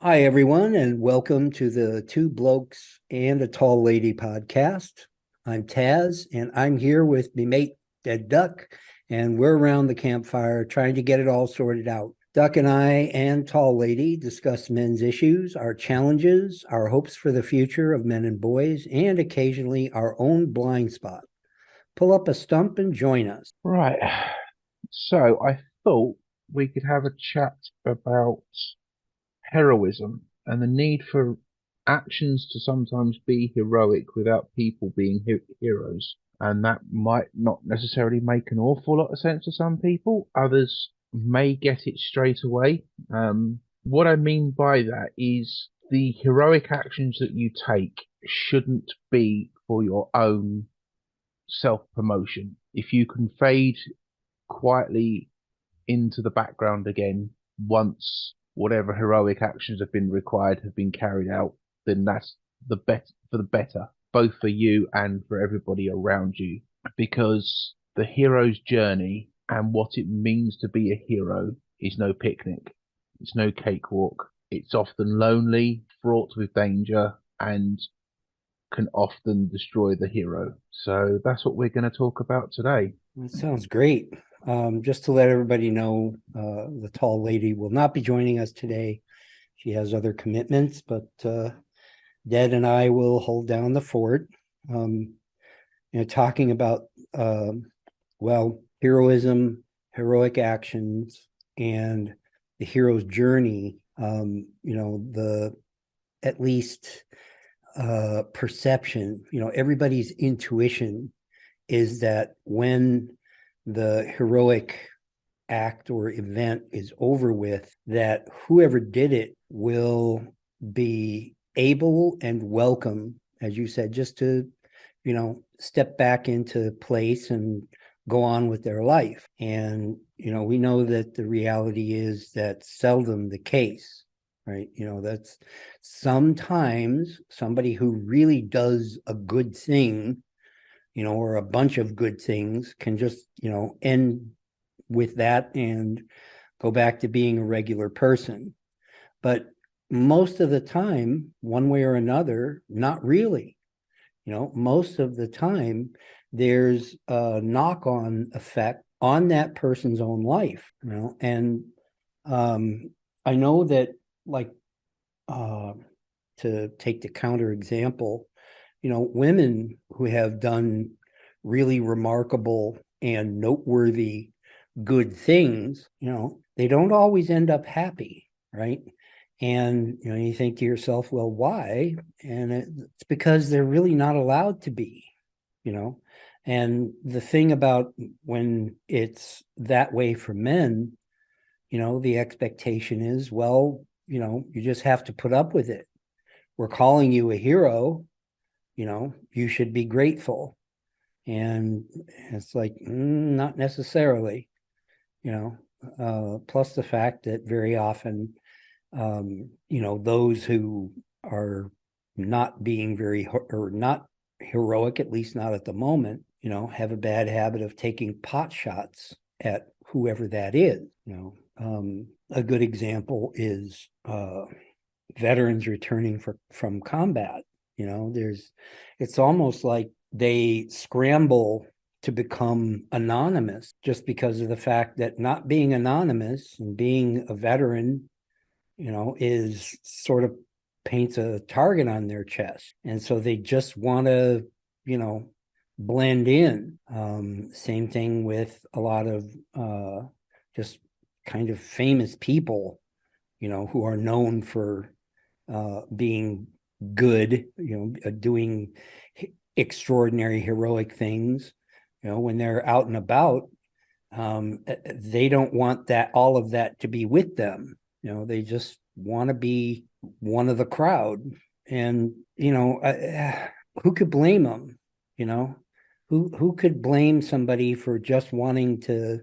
Hi, everyone, and welcome to the Two Blokes and a Tall Lady podcast. I'm Taz, and I'm here with me mate, DeadDuck, and we're around the campfire trying to get it all sorted out. Duck and I and Tall Lady discuss men's issues, our challenges, our hopes for the future of men and boys, and occasionally our own blind spot. Pull up a stump and join us. Right. So I thought we could have a chat about heroism and the need for actions to sometimes be heroic without people being heroes. And that might not necessarily make an awful lot of sense to some people. Others may get it straight away. What I mean by that is the heroic actions that you take shouldn't be for your own self promotion. If you can fade quietly into the background again once whatever heroic actions have been required have been carried out, then that's the better for the better, both for you and for everybody around you. Because the hero's journey and what it means to be a hero is no picnic. It's no cakewalk. It's often lonely, fraught with danger, and can often destroy the hero. So that's what we're going to talk about today. That sounds great. Just to let everybody know, the tall lady will not be joining us today. She has other commitments, but Dad and I will hold down the fort. Um, talking about heroism, heroic actions, and the hero's journey. The at least perception. Everybody's intuition is that when the heroic act or event is over with, that whoever did it will be able and welcome, as you said, just to, step back into place and go on with their life. And, we know that the reality is that's seldom the case, right? That's sometimes somebody who really does a good thing, or a bunch of good things can just, end with that and go back to being a regular person. But most of the time, one way or another, not really. Most of the time, there's a knock-on effect on that person's own life, and I know that, like, uh, to take the counter example, women who have done really remarkable and noteworthy good things, they don't always end up happy, right? And you think to yourself, well, why? And it's because they're really not allowed to be, you know. And the thing about when it's that way for men, the expectation is, well, you just have to put up with it. We're calling you a hero, you should be grateful. And it's like, not necessarily, you know, plus the fact that very often, those who are not being or not heroic, at least not at the moment, have a bad habit of taking pot shots at whoever that is. A good example is veterans returning from combat. It's almost like they scramble to become anonymous just because of the fact that not being anonymous and being a veteran, is sort of paints a target on their chest. And so they just want to, you know, blend in. Same thing with a lot of just kind of famous people, who are known for being good, doing extraordinary heroic things. When they're out and about, they don't want that all of that to be with them. They just want to be one of the crowd. And who could blame them? You know, who could blame somebody for just wanting to,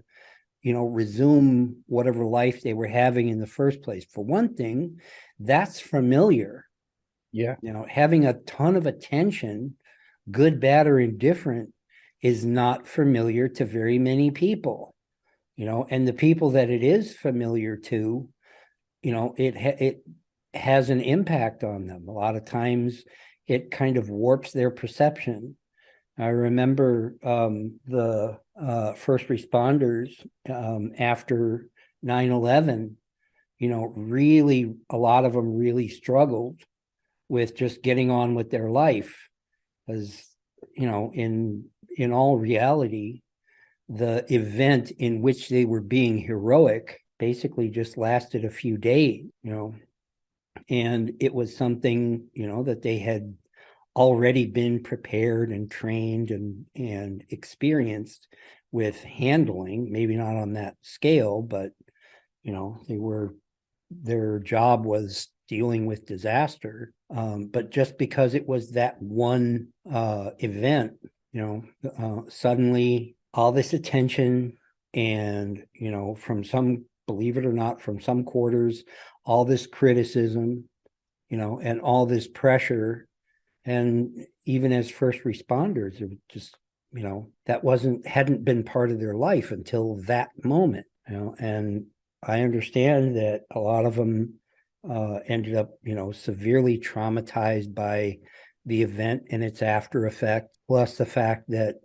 resume whatever life they were having in the first place? For one thing, that's familiar. Yeah. Having a ton of attention, good, bad, or indifferent, is not familiar to very many people. And the people that it is familiar to, it has an impact on them. A lot of times it kind of warps their perception. I remember the first responders after 9/11, really, a lot of them really struggled with just getting on with their life. Because, in all reality, the event in which they were being heroic basically just lasted a few days, and it was something, that they had already been prepared and trained and experienced with handling, maybe not on that scale, but their job was dealing with disaster. But just because it was that one event, suddenly all this attention and, from some, believe it or not, from some quarters, all this criticism, and all this pressure. And even as first responders, it was just, that hadn't been part of their life until that moment, and I understand that a lot of them ended up, severely traumatized by the event and its after effect, plus the fact that,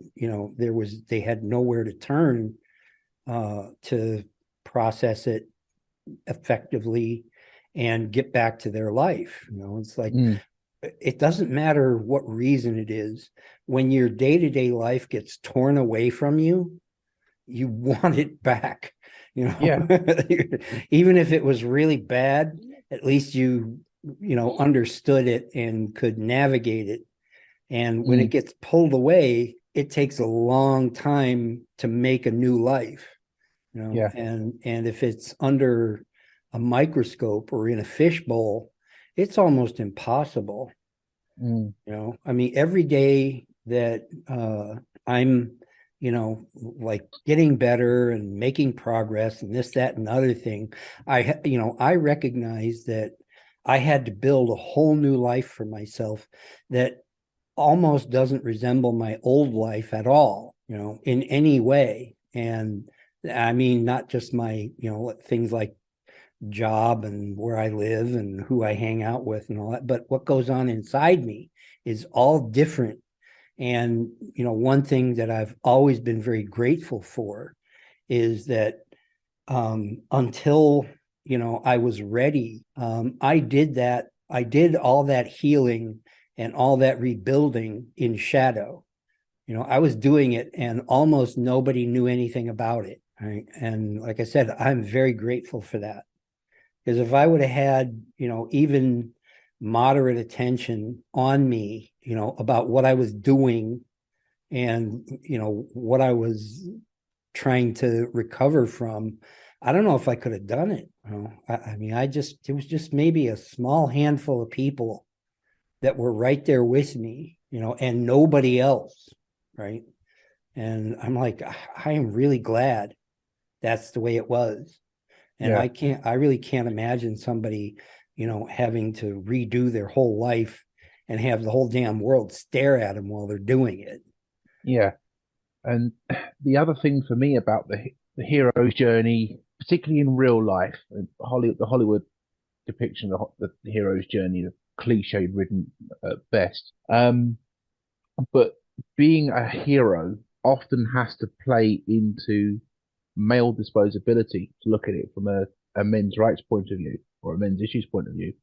they had nowhere to turn to process it effectively and get back to their life. It's like, it doesn't matter what reason it is. When your day-to-day life gets torn away from you, you want it back. Yeah. Even if it was really bad, at least you understood it and could navigate it. And when it gets pulled away, it takes a long time to make a new life. Yeah. And if it's under a microscope or in a fishbowl, it's almost impossible. I mean, every day that I'm, like getting better and making progress and this, that, and other thing, I recognize that I had to build a whole new life for myself that almost doesn't resemble my old life at all, in any way. And I mean, not just my, things like job and where I live and who I hang out with and all that, but what goes on inside me is all different. And, one thing that I've always been very grateful for is that until, I was ready, I did all that healing and all that rebuilding in shadow. I was doing it and almost nobody knew anything about it. Right. And like I said, I'm very grateful for that. Because if I would have had, even moderate attention on me, about what I was doing and, what I was trying to recover from, I don't know if I could have done it. I mean, it was just maybe a small handful of people that were right there with me, and nobody else. Right. And I'm like, I am really glad that's the way it was. And Yeah. I really can't imagine somebody, having to redo their whole life and have the whole damn world stare at them while they're doing it. Yeah. And the other thing for me about the hero's journey, particularly in real life, the Hollywood depiction of the hero's journey, the cliche ridden at best. But being a hero often has to play into male disposability to look at it from a men's rights point of view or a men's issues point of view.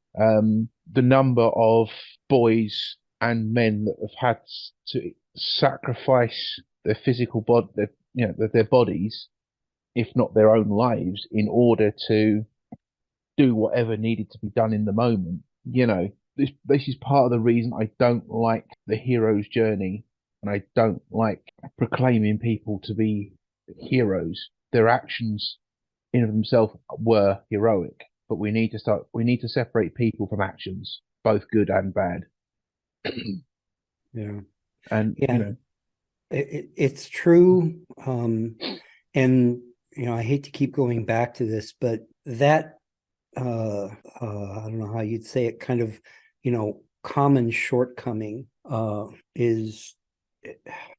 The number of boys and men that have had to sacrifice their physical body, their bodies, if not their own lives, in order to do whatever needed to be done in the moment. This is part of the reason I don't like the hero's journey, and I don't like proclaiming people to be heroes. Their actions in of themselves were heroic, but we need to separate people from actions, both good and bad. Yeah. And Yeah. It's true. And, I hate to keep going back to this, but that, I don't know how you'd say it, kind of, common shortcoming is,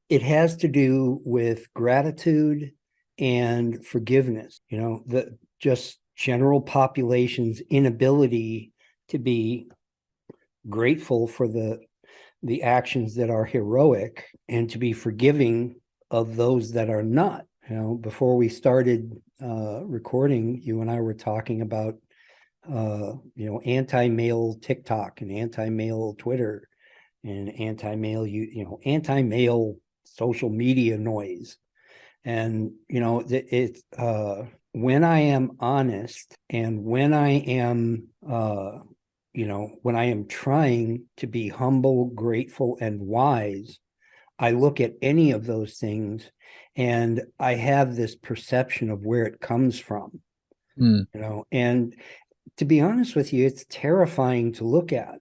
it has to do with gratitude and forgiveness, the just general population's inability to be grateful for the actions that are heroic and to be forgiving of those that are not. Before we started recording, you and I were talking about anti-male TikTok and anti-male Twitter and anti-male social media noise. And it's when I am honest and when I am when I am trying to be humble, grateful, and wise, I look at any of those things and I have this perception of where it comes from. Mm. And to be honest with you, it's terrifying to look at.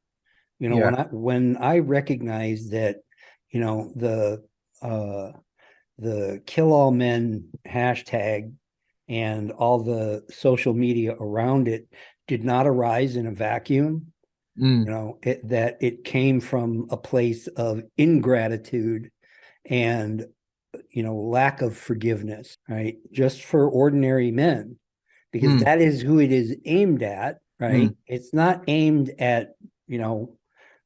Yeah. When I recognize that, the kill all men hashtag and all the social media around it did not arise in a vacuum. Mm. That it came from a place of ingratitude and lack of forgiveness, right? Just for ordinary men, because Mm. that is who it is aimed at, right? Mm. It's not aimed at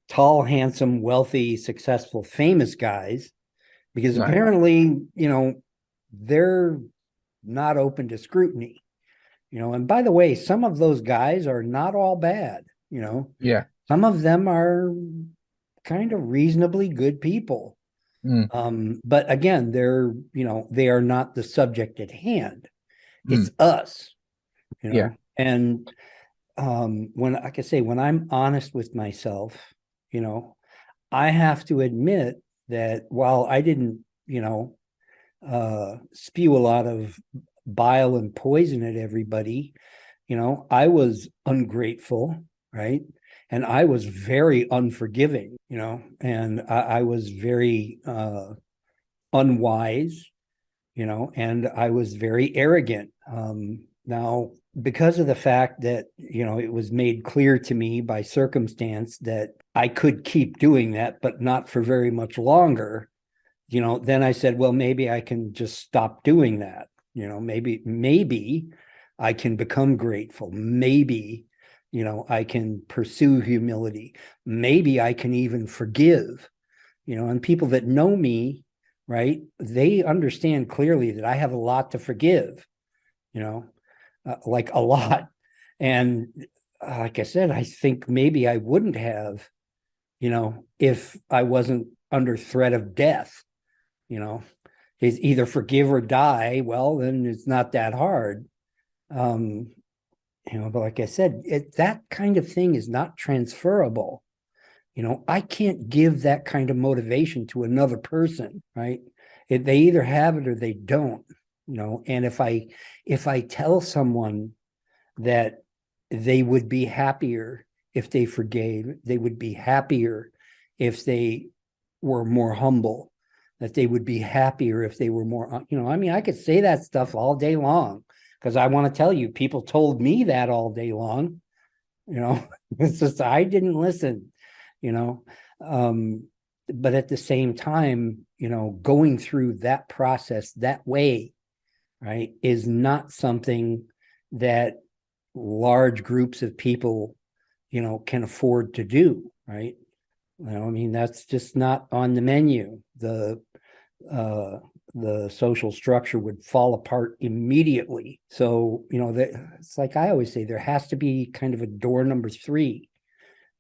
tall, handsome, wealthy, successful, famous guys, because No. apparently they're not open to scrutiny. And by the way, some of those guys are not all bad. Yeah. Some of them are kind of reasonably good people. Mm. But again, they are not the subject at hand. It's Mm. us, Yeah. and like I say, when I'm honest with myself, I have to admit that while I didn't, spew a lot of bile and poison at everybody, I was ungrateful, right? And I was very unforgiving, and I was very unwise, and I was very arrogant. Now, because of the fact that, it was made clear to me by circumstance that I could keep doing that, but not for very much longer, then I said, well, maybe I can just stop doing that. Maybe I can become grateful. Maybe, I can pursue humility. Maybe I can even forgive, and people that know me, right, they understand clearly that I have a lot to forgive, like a lot. And like I said, I think maybe I wouldn't have, if I wasn't under threat of death, is either forgive or die. Well, then it's not that hard. Um, but like I said, that kind of thing is not transferable. I can't give that kind of motivation to another person, right? They either have it or they don't, and if I tell someone that they would be happier if they forgave, they would be happier if they were more humble, that they would be happier if they were more, I mean, I could say that stuff all day long because I want to tell you, people told me that all day long, it's just, I didn't listen, you know, um, but at the same time, going through that process that way, right, is not something that large groups of people, can afford to do, right? I mean, that's just not on the menu. Uh, the social structure would fall apart immediately. So, it's like I always say, there has to be kind of a door number three,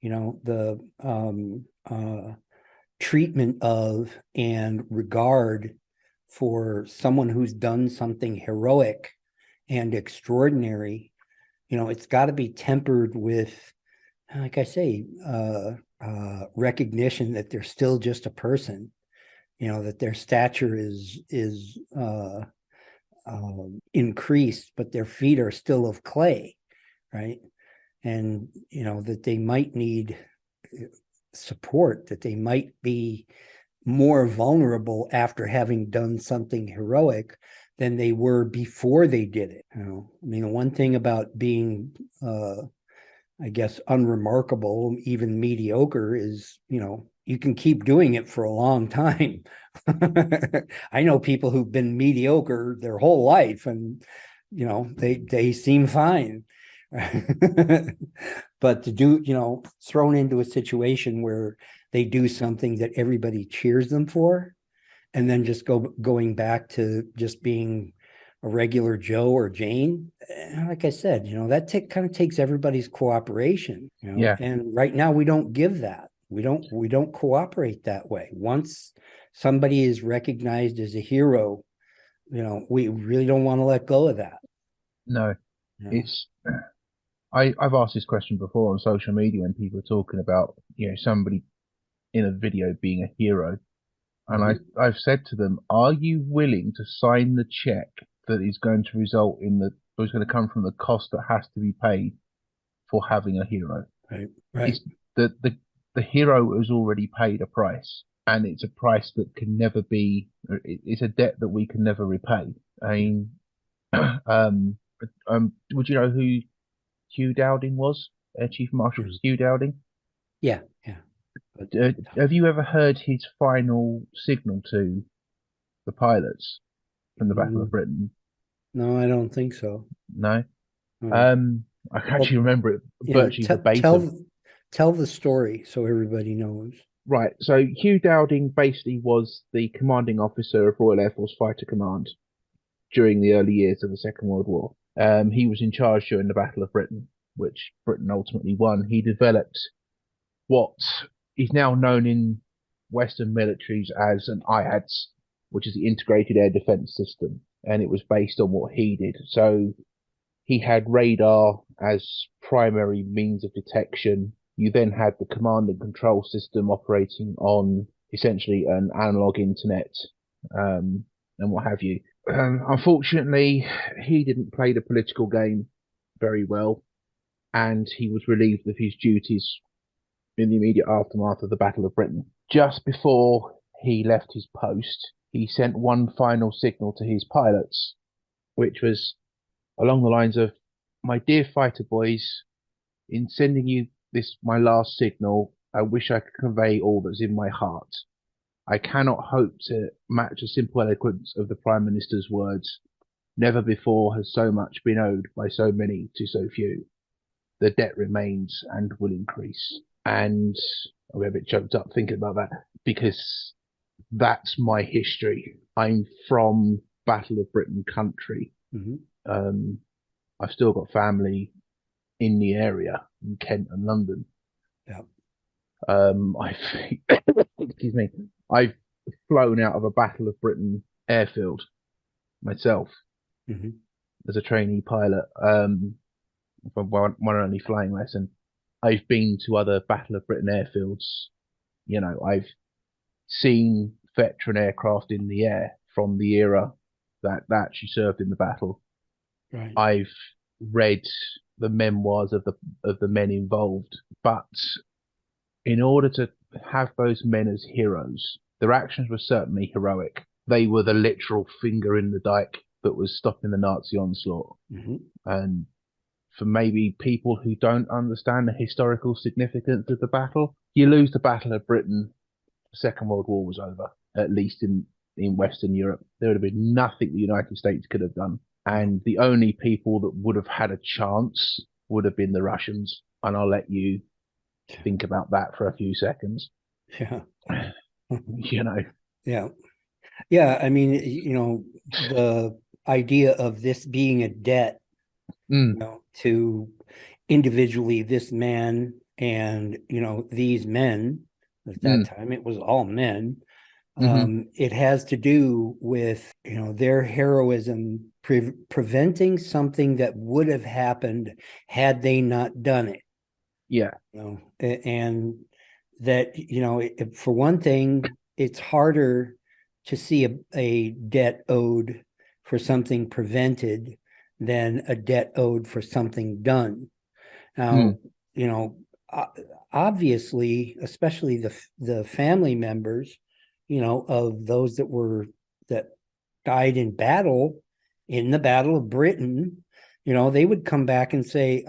the treatment of and regard for someone who's done something heroic and extraordinary. It's got to be tempered with, like I say, recognition that they're still just a person, that their stature is increased, but their feet are still of clay, right? And that they might need support, that they might be more vulnerable after having done something heroic than they were before they did it. I mean, one thing about being I guess unremarkable, even mediocre, is you can keep doing it for a long time. I know people who've been mediocre their whole life, and they seem fine. They seem fine, But to do, thrown into a situation where they do something that everybody cheers them for, and then just going back to just being a regular Joe or Jane, like I said, that kind of takes everybody's cooperation, Yeah. and right now we don't give that. We don't cooperate that way. Once somebody is recognized as a hero, we really don't want to let go of that. No, You know? it's I've asked this question before on social media when people are talking about, somebody in a video being a hero. And I've said to them, are you willing to sign the check that is going to result in is going to come from the cost that has to be paid for having a hero? Right. It's the hero has already paid a price, and it's a price that can never be. It's a debt that we can never repay. I mean, would you know who Hugh Dowding was? Chief Marshal Hugh Dowding. Yeah. But, Have you ever heard his final signal to the pilots from the Battle of Britain? no, I don't think so. No. No. I can Well, actually remember it virtually verbatim. tell the story so everybody knows. Right. So Hugh Dowding basically was the commanding officer of Royal Air Force Fighter Command during the early years of the Second World War. He was in charge during the Battle of Britain, which Britain ultimately won. He developed what is now known in Western militaries as an IADS, which is the Integrated Air Defense System, and it was based on what he did. So he had radar as primary means of detection. You then had the command and control system operating on essentially an analog internet, and what have you. Unfortunately, he didn't play the political game very well, and he was relieved of his duties in the immediate aftermath of the Battle of Britain. Just before he left his post, he sent one final signal to his pilots, which was along the lines of, "My dear fighter boys, in sending you this, my last signal, I wish I could convey all that's in my heart. I cannot hope to match the simple eloquence of the Prime Minister's words. Never before has so much been owed by so many to so few. The debt remains and will increase." And I'm a bit choked up thinking about that because that's my history. I'm from Battle of Britain country. I've still got family in the area in Kent and London. Yeah. I've excuse me. I've flown out of a Battle of Britain airfield myself as a trainee pilot. From one only flying lesson. I've been to other Battle of Britain airfields. I've seen veteran aircraft in the air from the era that actually served in the battle. Right. I've read the memoirs of the men involved, but in order to have those men as heroes, their actions were certainly heroic. They were the literal finger in the dike that was stopping the Nazi onslaught. And for maybe people who don't understand the historical significance of the battle, you lose the Battle of Britain, the Second World War was over, at least in Western Europe. There would have been nothing the United States could have done. And the only people that would have had a chance would have been the Russians. And I'll let you think about that for a few seconds. Yeah. Yeah. Yeah. I mean, the idea of this being a debt, to individually this man and, these men, at that time, it was all men. It has to do with, their heroism preventing something that would have happened had they not done it. Yeah. And that, for one thing, it's harder to see a debt owed for something prevented than a debt owed for something done. Now, obviously, especially the family members, of those that died in battle, in the Battle of Britain, they would come back and say,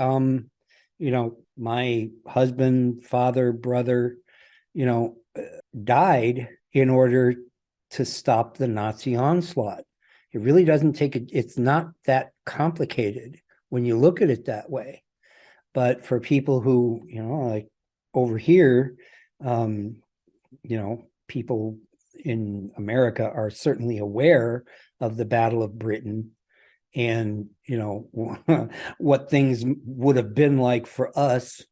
my husband, father, brother, died in order to stop the Nazi onslaught. It really doesn't it's not that complicated when you look at it that way. But for people who, like over here, people in America are certainly aware of the Battle of Britain and, what things would have been like for us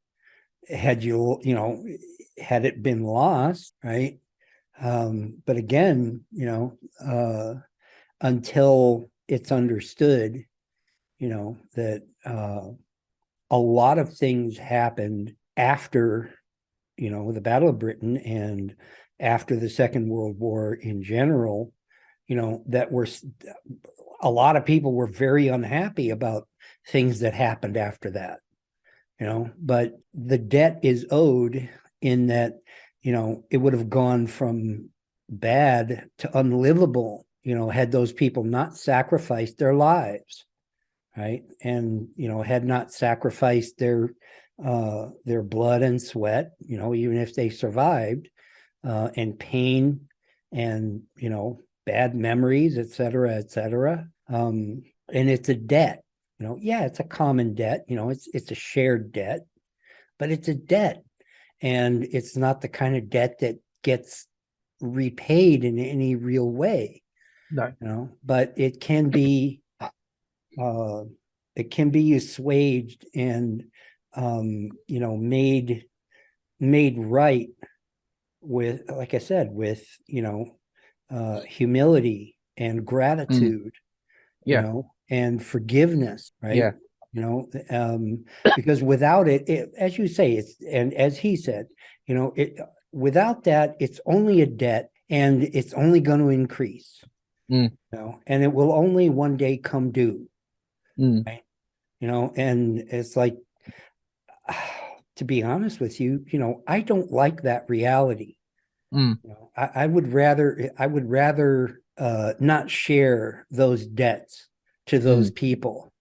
had it been lost, right? But again, until it's understood, that a lot of things happened after, the Battle of Britain and after the Second World War in general, that were a lot of people were very unhappy about things that happened after that, but the debt is owed in that, it would have gone from bad to unlivable, had those people not sacrificed their lives, right? And, had not sacrificed their blood and sweat, even if they survived, and pain and, bad memories, et cetera, et cetera. And it's a debt, yeah, it's a common debt, it's a shared debt, but it's a debt. And it's not the kind of debt that gets repaid in any real way. No. But it can be assuaged and made right with, like I said, with humility and gratitude, Yeah. and forgiveness, right? Yeah. Because without it, as you say, and as he said, without that, it's only a debt, and it's only going to increase, and it will only one day come due, right? And it's like, to be honest with you, I don't like that reality. I would rather not share those debts to those people,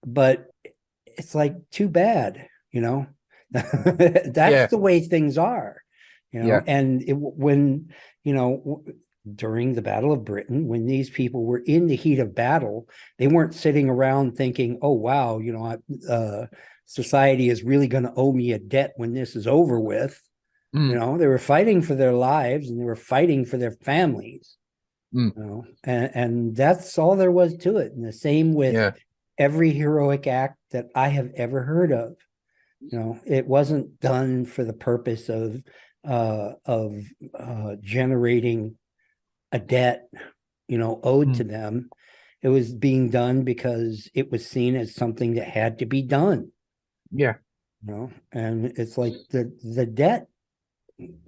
but it's like, too bad, that's the way things are, and when, during the Battle of Britain, when these people were in the heat of battle, they weren't sitting around thinking, oh, wow, society is really going to owe me a debt when this is over with. They were fighting for their lives and they were fighting for their families. And that's all there was to it. And the same with every heroic act that I have ever heard of. It wasn't done for the purpose of generating a debt, owed to them. It was being done because it was seen as something that had to be done. And it's like the debt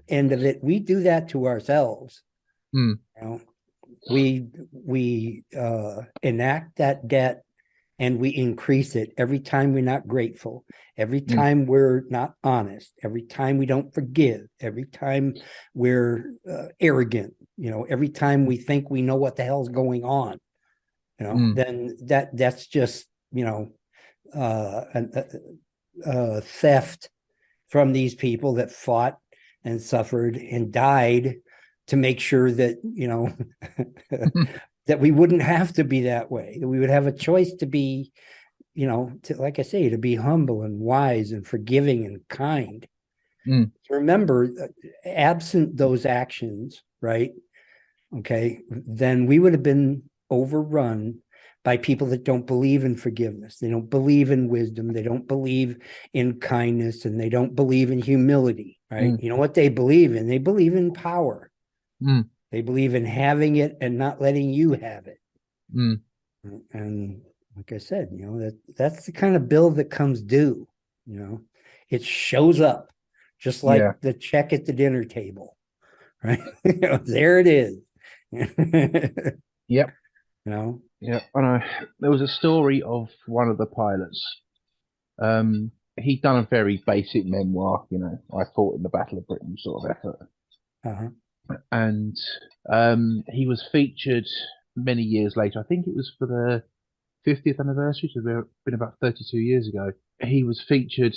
end of it, we do that to ourselves. We enact that debt and we increase it every time we're not grateful, every time we're not honest, every time we don't forgive, every time we're arrogant, every time we think we know what the hell's going on, then that's just, theft from these people that fought and suffered and died to make sure that, that we wouldn't have to be that way, that we would have a choice to be, like I say, to be humble and wise and forgiving and kind. Remember, absent those actions, right? Okay, then we would have been overrun by people that don't believe in forgiveness. They don't believe in wisdom. They don't believe in kindness, and they don't believe in humility, right? You know what they believe in? They believe in power. They believe in having it and not letting you have it. And like I said, that's the kind of bill that comes due. It shows up just like the check at the dinner table, right? There it is. Yep. Yeah, I know. There was a story of one of the pilots. He'd done a very basic memoir, I fought in the Battle of Britain sort of effort. And he was featured many years later. I think it was for the 50th anniversary, so it's been about 32 years ago. He was featured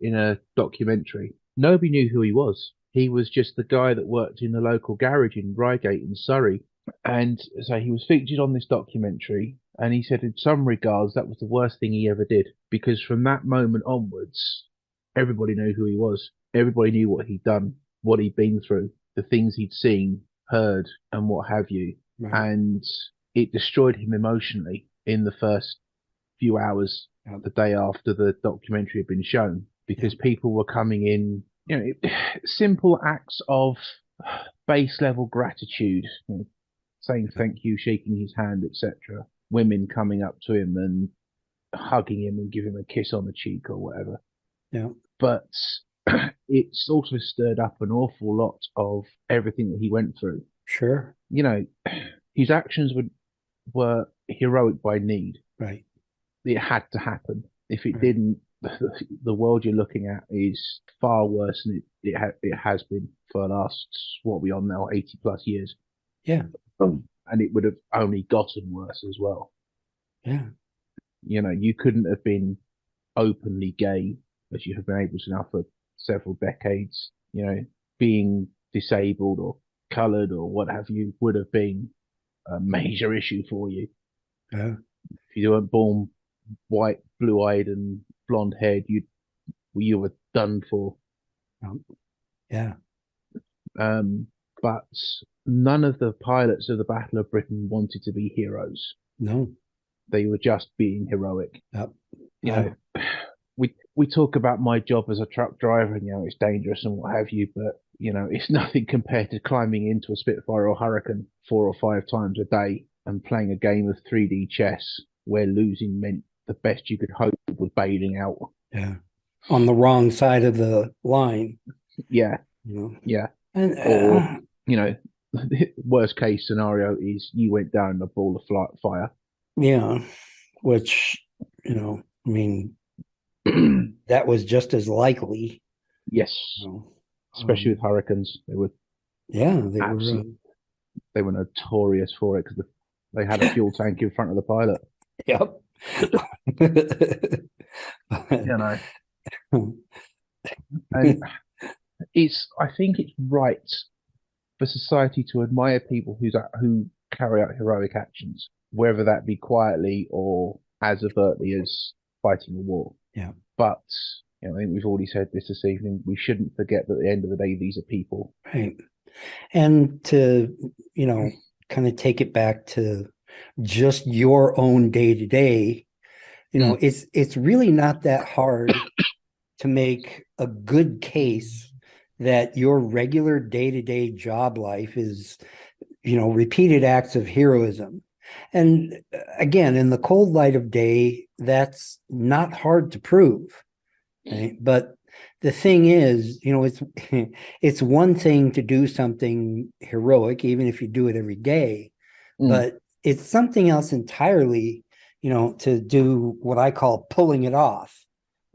in a documentary. Nobody knew who he was. He was just the guy that worked in the local garage in Reigate in Surrey. And so he was featured on this documentary, And he said, in some regards, that was the worst thing he ever did, because from that moment onwards, everybody knew who he was. Everybody knew what he'd done, what he'd been through, the things he'd seen, heard, and what have you. Right. And it destroyed him emotionally in the first few hours Yep. the day after the documentary had been shown, because people were coming in, simple acts of base level gratitude, saying thank you, shaking his hand, etc. Women coming up to him and hugging him and giving him a kiss on the cheek or whatever. Yeah. But it's also stirred up an awful lot of everything that he went through. Sure. His actions were heroic by need. Right. It had to happen. If it Right. didn't, the world you're looking at is far worse than it has been for the last, what are we on now, 80 plus years. Yeah. And it would have only gotten worse as well. Yeah. You couldn't have been openly gay as you have been able to now for several decades. Being disabled or coloured or what have you would have been a major issue for you. Yeah. If you weren't born white, blue-eyed, and blonde-haired, you were done for. Yeah. But none of the pilots of the Battle of Britain wanted to be heroes. No. They were just being heroic. Yep. We talk about my job as a truck driver, and it's dangerous and what have you, but it's nothing compared to climbing into a Spitfire or Hurricane 4 or 5 times a day and playing a game of 3D chess where losing meant the best you could hope was bailing out. Yeah. On the wrong side of the line. Yeah. Yeah. And or the worst case scenario is you went down in a ball of fire. Yeah. Which, I mean, that was just as likely. Yes. Especially with hurricanes. They were they were notorious for it because they had a fuel tank in front of the pilot. Yep. And I think it's right for society to admire people who carry out heroic actions, whether that be quietly or as overtly as fighting a war. Yeah. But I think we've already said this evening. We shouldn't forget that at the end of the day, these are people. Right. And to, kind of take it back to just your own day to day, it's really not that hard to make a good case that your regular day to day job life is, repeated acts of heroism. And again, in the cold light of day, that's not hard to prove. Right? But the thing is, it's one thing to do something heroic, even if you do it every day, but it's something else entirely, to do what I call pulling it off,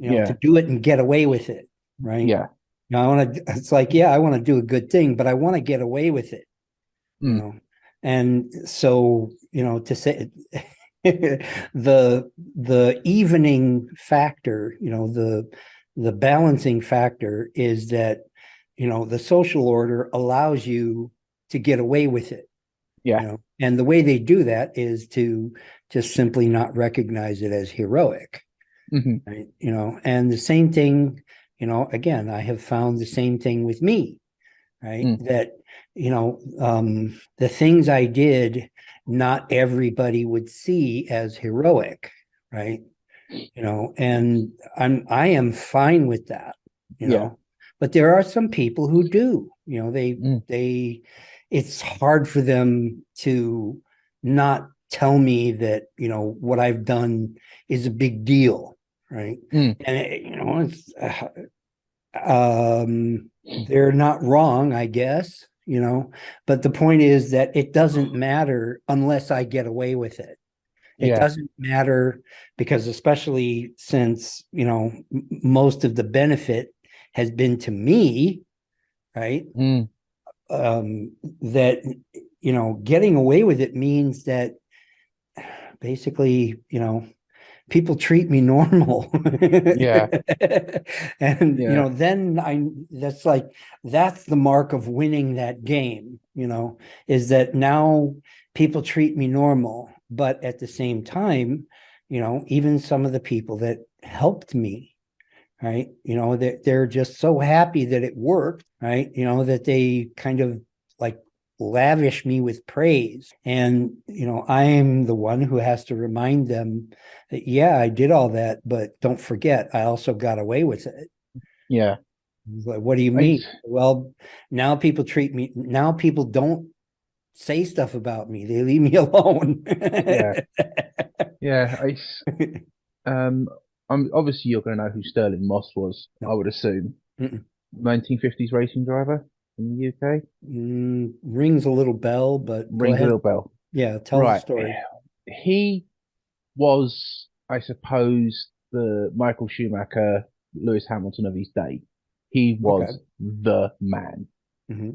to do it and get away with it. Right. Yeah. It's like, I want to do a good thing, but I want to get away with it. And so, to say the evening factor, the balancing factor is that, the social order allows you to get away with it. Yeah. And the way they do that is to just simply not recognize it as heroic. Right? And the same thing, again, I have found the same thing with me, right? That, the things I did, not everybody would see as heroic, right? And I am fine with that, but there are some people who do, it's hard for them to not tell me that, what I've done is a big deal, right? And it's, they're not wrong, I guess, but the point is that it doesn't matter unless I get away with it. It doesn't matter because, especially since, most of the benefit has been to me, right? That, getting away with it means that basically, people treat me normal. And, then that's the mark of winning that game, is that now people treat me normal. But at the same time, even some of the people that helped me, right? They're just so happy that it worked, right? That they kind of like lavish me with praise. And, I'm the one who has to remind them that, yeah, I did all that, but don't forget, I also got away with it. Yeah. Like, what do you mean? Well, now people don't say stuff about me. They leave me alone. Yeah. Yeah. I'm obviously you're going to know who Sterling Moss was. I No. would assume Mm-mm. 1950s racing driver in the UK. Rings a little bell, but go Rings a ahead. little bell. Yeah, tell the Right. story. He was, I suppose, the Michael Schumacher, Lewis Hamilton of his day. He Okay. was the man Hmm.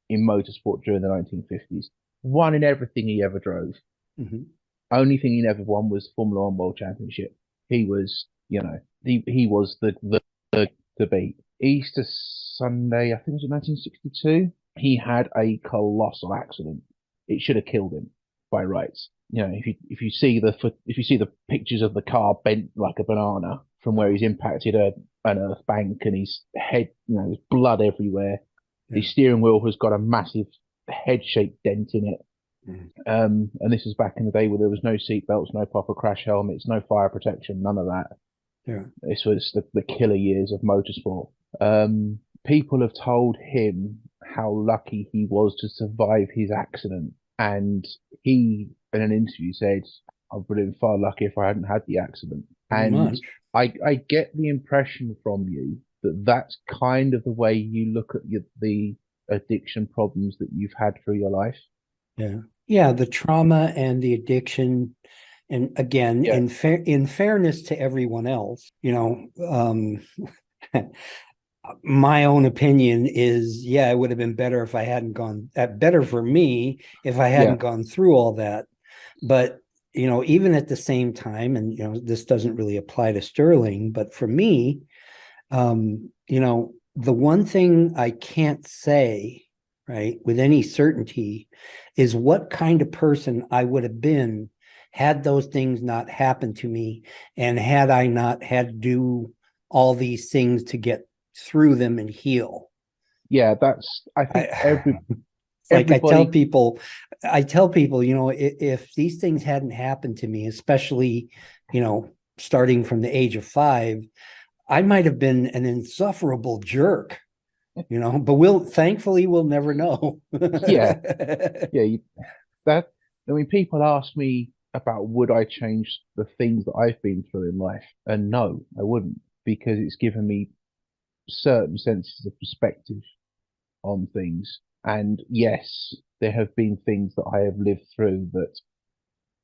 in motorsport during the 1950s. Won in everything he ever drove. Hmm. Only thing he never won was Formula One World Championship. He was, he was the beat. Easter Sunday, I think it was 1962. He had a colossal accident. It should have killed him by rights. If you see the pictures of the car bent like a banana from where he's impacted an earth bank and his head, there's blood everywhere. Yeah. His steering wheel has got a massive head-shaped dent in it. Mhm. And this was back in the day where there was no seat belts, no proper crash helmets, no fire protection, none of that. Yeah. This was the killer years of motorsport. People have told him how lucky he was to survive his accident. And he, in an interview, said, I would have been far luckier if I hadn't had the accident. Pretty And much. I get the impression from you that that's kind of the way you look at the addiction problems that you've had through your life. Yeah. Yeah. The trauma and the addiction. And again, Yeah, in fairness to everyone else, my own opinion is, yeah, it would have been better if I hadn't gone better for me if I yeah, hadn't gone through all that. But, even at the same time, and, this doesn't really apply to Sterling, but for me, the one thing I can't say, right, with any certainty is what kind of person I would have been had those things not happened to me and had I not had to do all these things to get through them and heal. yeah. That's I think I, it's like everybody. I tell people, if these things hadn't happened to me, especially, starting from the age of 5, I might have been an insufferable jerk, but thankfully we'll never know. Yeah, yeah. That I mean, people ask me about would I change the things that I've been through in life, and no, I wouldn't because it's given me certain senses of perspective on things. And yes, there have been things that I have lived through that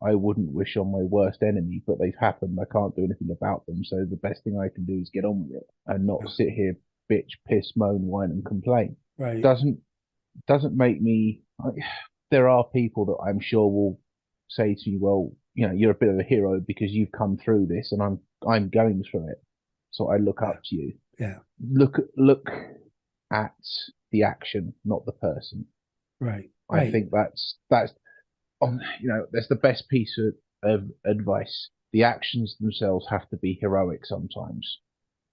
I wouldn't wish on my worst enemy, but they've happened. I can't do anything about them. So the best thing I can do is get on with it and not sit here, bitch, piss, moan, whine, and complain. Right. Doesn't make me. There are people that I'm sure will say to you, "Well, you're a bit of a hero because you've come through this, and I'm going through it, so I look Yeah. up to you." Yeah. Look at the action, not the person. Right. I Right. think that's the best piece of advice. The actions themselves have to be heroic sometimes,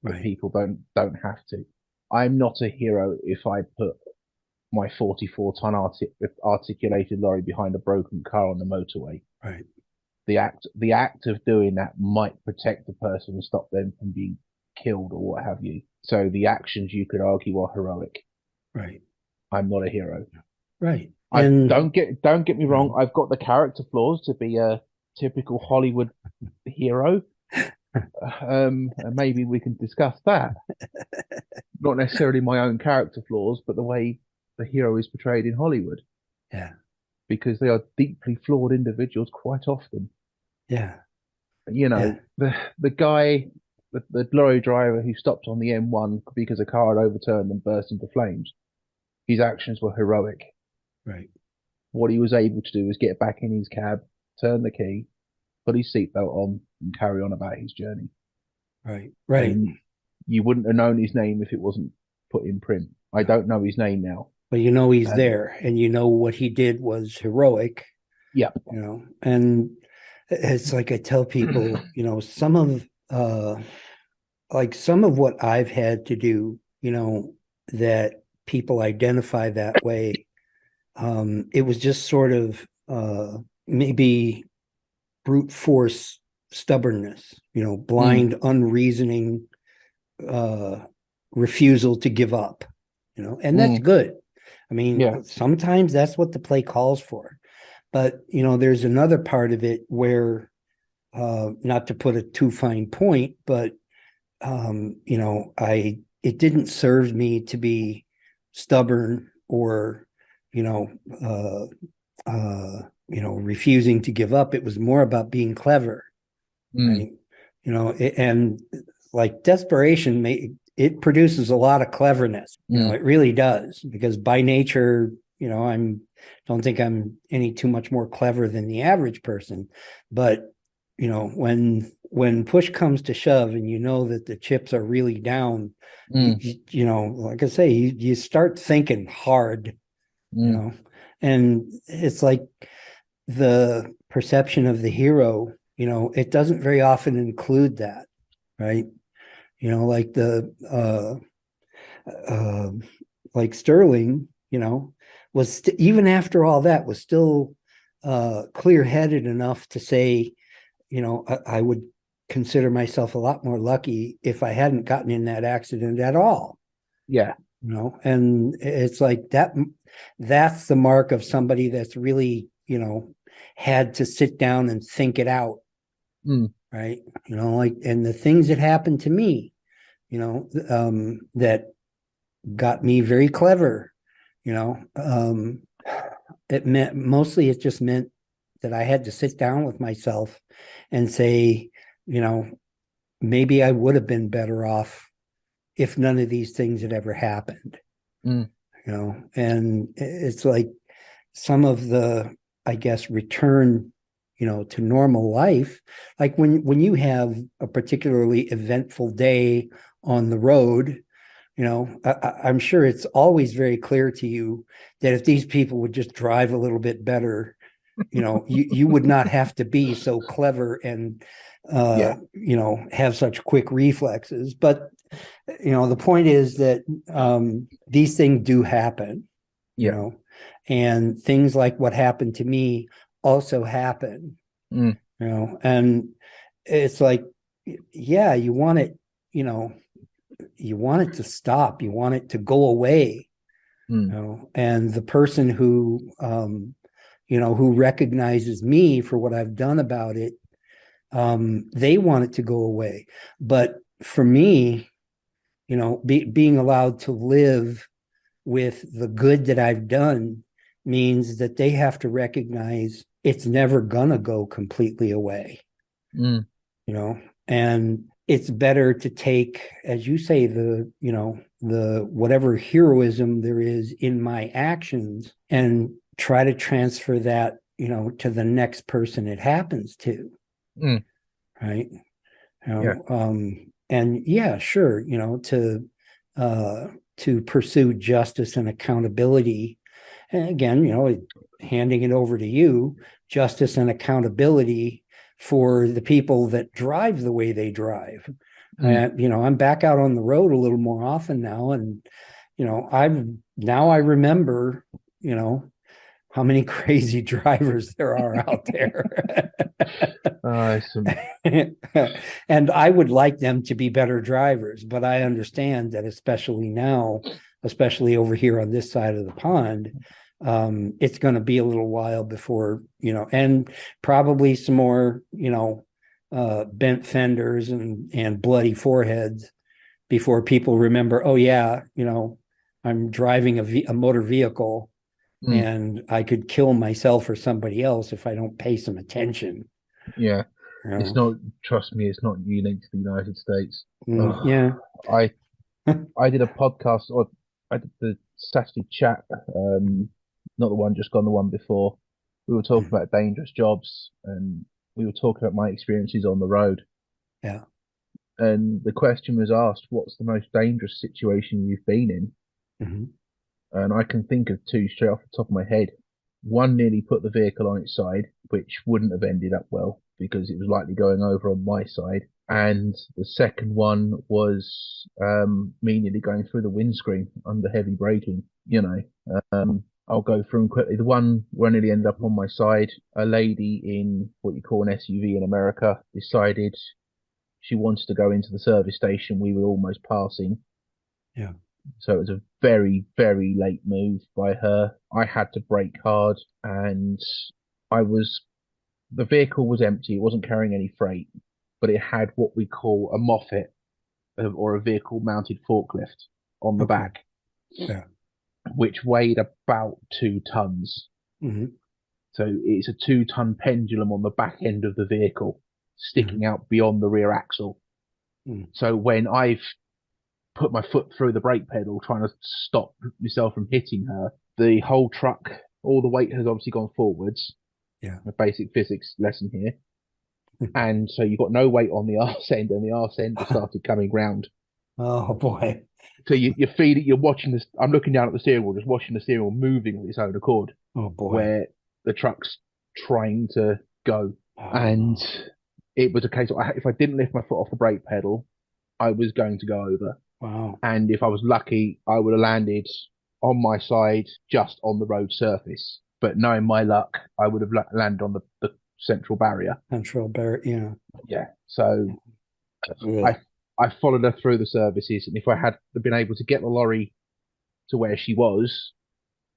but Right. people don't have to. I'm not a hero if I put my 44-ton articulated lorry behind a broken car on the motorway. Right. The act of doing that might protect the person and stop them from being killed or what have you. So the actions you could argue are heroic. Right. I'm not a hero. Right. I And don't get me right. wrong. I've got the character flaws to be a typical Hollywood hero. And maybe we can discuss that. Not necessarily my own character flaws, but the way the hero is portrayed in Hollywood, Yeah. because they are deeply flawed individuals quite often. Yeah. You Yeah. know, the guy, the lorry driver who stopped on the M1 because a car had overturned and burst into flames. His actions were heroic. Right. What he was able to do was get back in his cab, turn the key, put his seatbelt on, and carry on about his journey. Right. Right. And you wouldn't have known his name if it wasn't put in print. I don't know his name now. But he's And there, and what he did was heroic, yeah, and It's like I tell people, some of what I've had to do, that people identify that way. It was just sort of maybe brute force stubbornness, Mm, blind, unreasoning uh, refusal to give up, and that's mm, good. I yeah. mean, sometimes that's what the play calls for. But, there's another part of it where, not to put a too fine point, but, it didn't serve me to be stubborn or, you know, refusing to give up. It was more about being clever, Mm, right? And like desperation it produces a lot of cleverness. mm, It really does, because by nature, I'm don't think I'm any too much more clever than the average person. But when push comes to shove and you know that the chips are really down, mm, like I say, you start thinking hard, you mm, know, and it's like the perception of the hero, it doesn't very often include that, right? Like uh, like Sterling, even after all that, was still clear headed enough to say, I would consider myself a lot more lucky if I hadn't gotten in that accident at all. yeah. And it's like that's the mark of somebody that's really, had to sit down and think it out, Mm, right? Like, and the things that happened to me, that got me very clever, you know, um, it just meant that I had to sit down with myself and say, you know, maybe I would have been better off if none of these things had ever happened, mm, and it's like some of the, I guess, return, to normal life, like when you have a particularly eventful day on the road, I'm sure it's always very clear to you that if these people would just drive a little bit better, you would not have to be so clever and yeah. have such quick reflexes. But the point is that these things do happen, you Yeah. know, and things like what happened to me also happen, Mm, and it's like, yeah, you know, you want it to stop, you want it to go away, mm, and the person who recognizes me for what I've done about it, they want it to go away. But for me, being allowed to live with the good that I've done means that they have to recognize it's never gonna go completely away, mm, and it's better to take, as you say, the whatever heroism there is in my actions and try to transfer that, to the next person it happens to, mm, right? yeah. And yeah, sure, to pursue justice and accountability. And again, handing it over to you, justice and accountability for the people that drive the way they drive. Mm, I'm back out on the road a little more often now, and I remember, you know, how many crazy drivers there are out there. some, And I would like them to be better drivers, but I understand that, especially now, especially over here on this side of the pond, it's going to be a little while before, and probably some more, bent fenders and bloody foreheads before people remember, oh yeah, I'm driving a motor vehicle mm, and I could kill myself or somebody else if I don't pay some attention. yeah. You It's know? not, trust me, it's not unique to the United States. Yeah. I I did a podcast, or I did the Saturday chat, not the one just gone, the one before. We were talking about dangerous jobs, and we were talking about my experiences on the road. Yeah. And the question was asked, "What's the most dangerous situation you've been in?" Mhm. And I can think of two straight off the top of my head. One nearly put the vehicle on its side, which wouldn't have ended up well because it was likely going over on my side. And the second one was me nearly going through the windscreen under heavy braking. I'll go through them quickly. The one where I nearly ended up on my side, a lady in what you call an SUV in America decided she wanted to go into the service station we were almost passing. Yeah. So it was a very, very late move by her. I had to brake hard and the vehicle was empty. It wasn't carrying any freight, but it had what we call a Moffat or a vehicle mounted forklift on the Okay. back, Yeah. which weighed about 2 tons. Hmm. So it's a 2-ton pendulum on the back end of the vehicle sticking Hmm. out beyond the rear axle. Mm. So when I've put my foot through the brake pedal trying to stop myself from hitting her, the whole truck, all the weight has obviously gone forwards. Yeah. A basic physics lesson here. And so you've got no weight on the arse end, and the arse end has started coming round. Oh boy. So you feel it, you're watching this. I'm looking down at the steering wheel, just watching the steering wheel moving of its own accord, Oh boy. where the truck's trying to go. Oh. And it was a case of if I didn't lift my foot off the brake pedal, I was going to go over. Wow. And if I was lucky, I would have landed on my side just on the road surface. But knowing my luck, I would have landed on the central barrier. Central Bear. Yeah. Yeah. So Yeah. I followed her through the services, and if I had been able to get the lorry to where she was,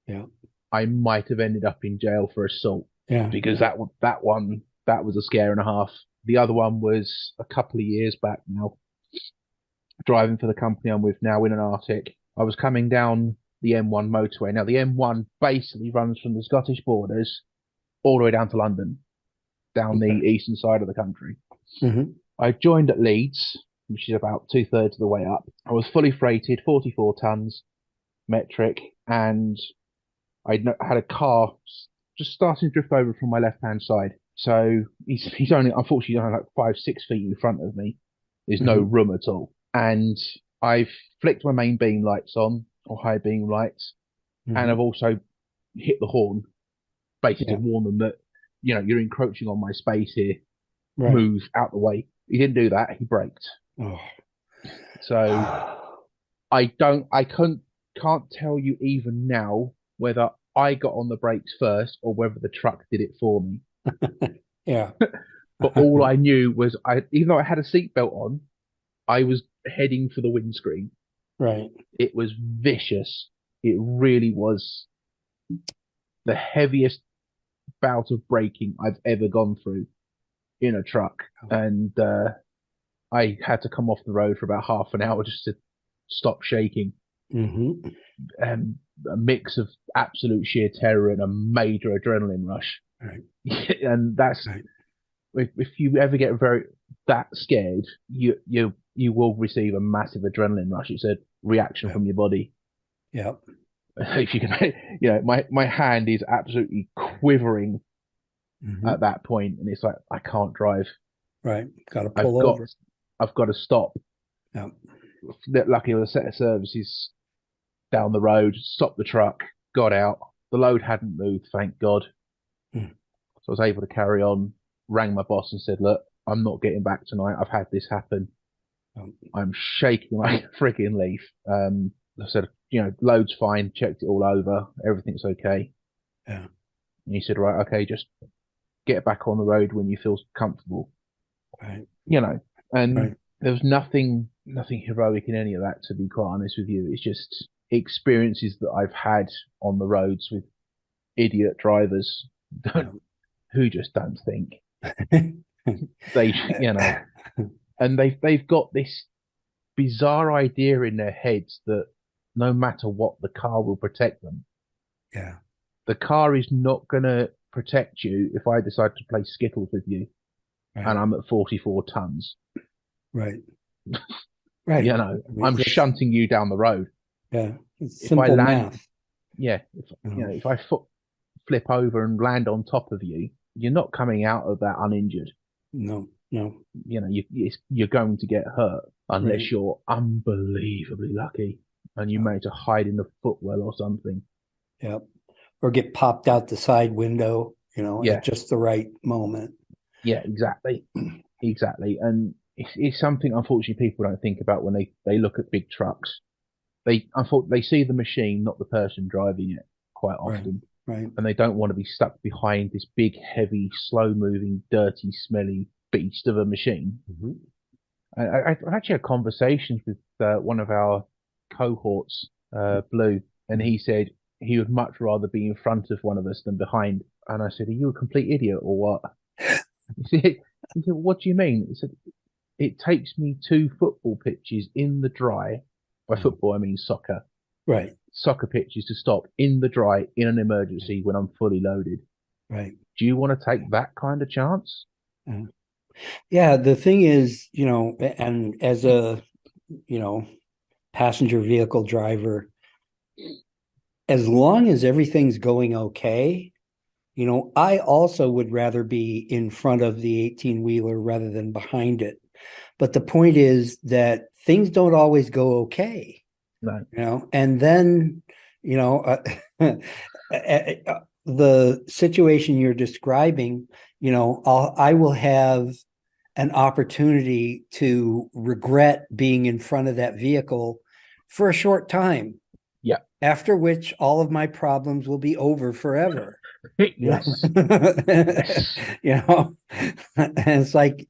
Yeah. I might have ended up in jail for assault Yeah. because Yeah. that was a scare and a half. The other one was a couple of years back now, driving for the company I'm with now in an Arctic. I was coming down the M1 motorway. Now the M1 basically runs from the Scottish borders all the way down to London, down the Okay. eastern side of the country. Hmm. I joined at Leeds, which is about 2/3 of the way up. I was fully freighted, 44 tons metric, and I had a car just starting to drift over from my left-hand side. So he's only, unfortunately, only like 5, 6 feet in front of me. There's no Hmm. room at all. And I've flicked my main beam lights on, or high beam lights, and I've Hmm. also hit the horn, basically Yeah. to warn them that, you're encroaching on my space here. Right. Move out the way. He didn't do that. He braked. Oh. So can't tell you even now whether I got on the brakes first or whether the truck did it for me. Yeah. But all I knew was even though I had a seatbelt on, I was heading for the windscreen. Right. It was vicious. It really was the heaviest bout of braking I've ever gone through in a truck. And I had to come off the road for about half an hour just to stop shaking. Hmm. A mix of absolute sheer terror and a major adrenaline rush. Right. And that's Right. if you ever get that scared, you will receive a massive adrenaline rush. It's a reaction Yeah. from your body. Yeah. If you can, my hand is absolutely quivering Hmm. at that point, and it's like I can't drive. Right. Got to I've pull got over. I've got to stop. Yeah. Luckily, with a set of services down the road, stopped the truck, got out. The load hadn't moved, thank God. Mm. So I was able to carry on, rang my boss and said, look, I'm not getting back tonight. I've had this happen. I'm shaking like a frigging leaf. I said, load's fine, checked it all over, everything's okay. Yeah. And he said, right, okay, just get back on the road when you feel comfortable. Right. And Right. there was nothing heroic in any of that, to be quite honest with you. It's just experiences that I've had on the roads with idiot drivers Yeah. who just don't think. They, and they've got this bizarre idea in their heads that no matter what, the car will protect them. Yeah. The car is not going to protect you if I decide to play Skittles with you Right. and I'm at 44 tons. Right. Right. I mean, I'm shunting you down the road. yeah. It's If I simple land, math. if I flip over and land on top of you, you're not coming out of that uninjured. No. No. You're going to get hurt unless Right. you're unbelievably lucky and you Yeah. manage to hide in the footwell or something. Yeah. or get popped out the side window, Yeah, at just the right moment. yeah, exactly, exactly. And it's something unfortunately people don't think about when they look at big trucks. They see the machine, not the person driving it, quite Right, often, right. and they don't want to be stuck behind this big, heavy, slow-moving, dirty, smelly beast of a machine. Mhm. I've actually had conversations with one of our cohorts, Blue, and he said he would much rather be in front of one of us than behind. And I said, "Are you a complete idiot or what?" He said, "What do you mean?" He said, "It takes me 2 football pitches in the dry. By Mhm. football, I mean soccer. Right, Soccer pitches to stop in the dry in an emergency when I'm fully loaded. right. Do you want to take that kind of chance?" Yeah. Yeah, the thing is, and as a, you know, passenger vehicle driver, as long as everything's going okay, I also would rather be in front of the 18 wheeler rather than behind it. But the point is that things don't always go okay, No. and then, the situation you're describing, I will have an opportunity to regret being in front of that vehicle for a short time, Yeah. after which all of my problems will be over forever. you know Yes. Yes. and it's like,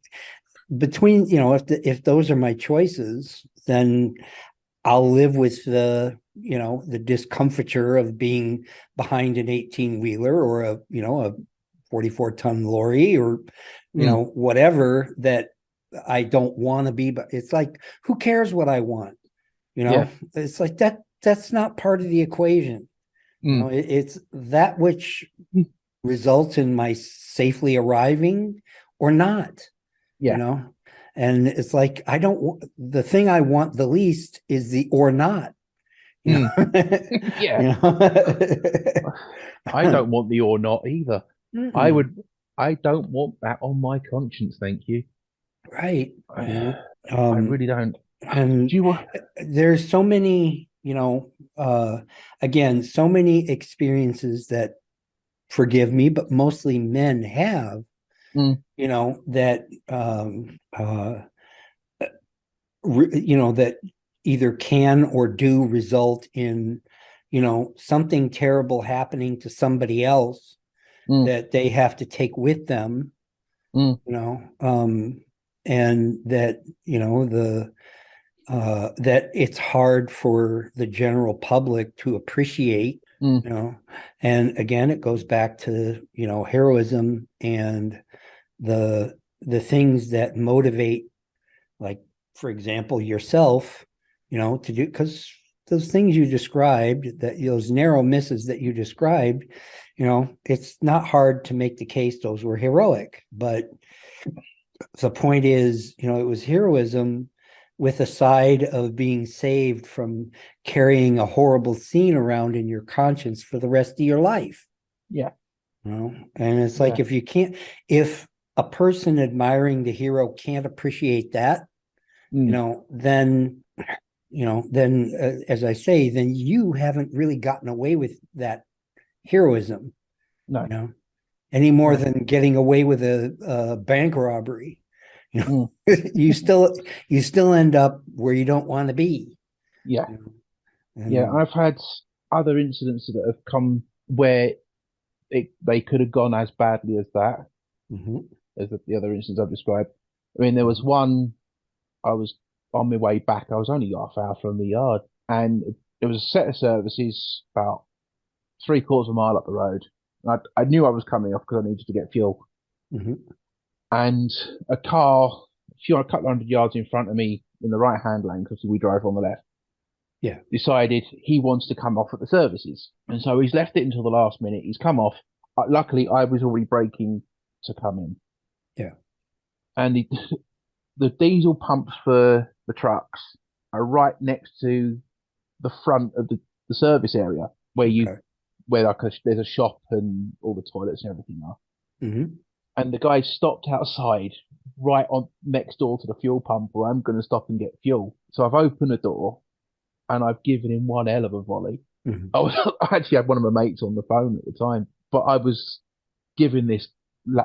between, if those are my choices, then I'll live with the discomfiture of being behind an 18 wheeler, or a 44-ton lorry, or Mm. whatever that I don't want to be. But it's like, who cares what I want? Yeah. It's like that's not part of the equation. Mm. It's that which Mm. results in my safely arriving or not, you Yeah. know and it's like, I don't, the thing I want the least is the or not, you Mm. know Yeah. you I know don't want the or not either. I Mm-mm. would. I don't want that on my conscience. Thank you. Right. I, I Um really don't. and Do you want? there's so many, again, so many experiences that, forgive me, but mostly men have, Mm. that that either can or do result in, something terrible happening to somebody else Mm. that they have to take with them, Mm. and that, that it's hard for the general public to appreciate, Mm. and again, it goes back to, heroism and the things that motivate, like, for example, yourself, to do, because those things you described, that those narrow misses that you described, it's not hard to make the case those were heroic. But the point is, it was heroism with a side of being saved from carrying a horrible scene around in your conscience for the rest of your life. Yeah. And it's like, Yeah. if a person admiring the hero can't appreciate that, Mm. then, as I say, then you haven't really gotten away with that heroism, you No. know, any more No. than getting away with a bank robbery. Mm. You still end up where you don't want to be. Yeah. You know? Yeah. And I've had other incidents that have come where they could have gone as badly as that, mhm, as the other instance I've described. I mean, there was mhm, one. I was on my way back. I was only half hour from the yard, and it was a set of services about 3/4 of a mile up the road. I knew I was coming off because I needed to get fuel. mhm. And a car, a couple of hundred yards in front of me in the right hand lane, because we drive on the left, Yeah, decided he wants to come off at the services. And so he's left it until the last minute. He's come off. Luckily, I was already braking to come in. yeah. And the diesel pumps for the trucks are right next to the front of the service area Okay. where there's a shop and all the toilets and everything are. Mhm. And the guy stopped outside right on next door to the fuel pump where I'm going to stop and get fuel. So I've opened the door and I've given him one hell of a volley. Mhm. I actually had one of my mates on the phone at the time, but I was giving this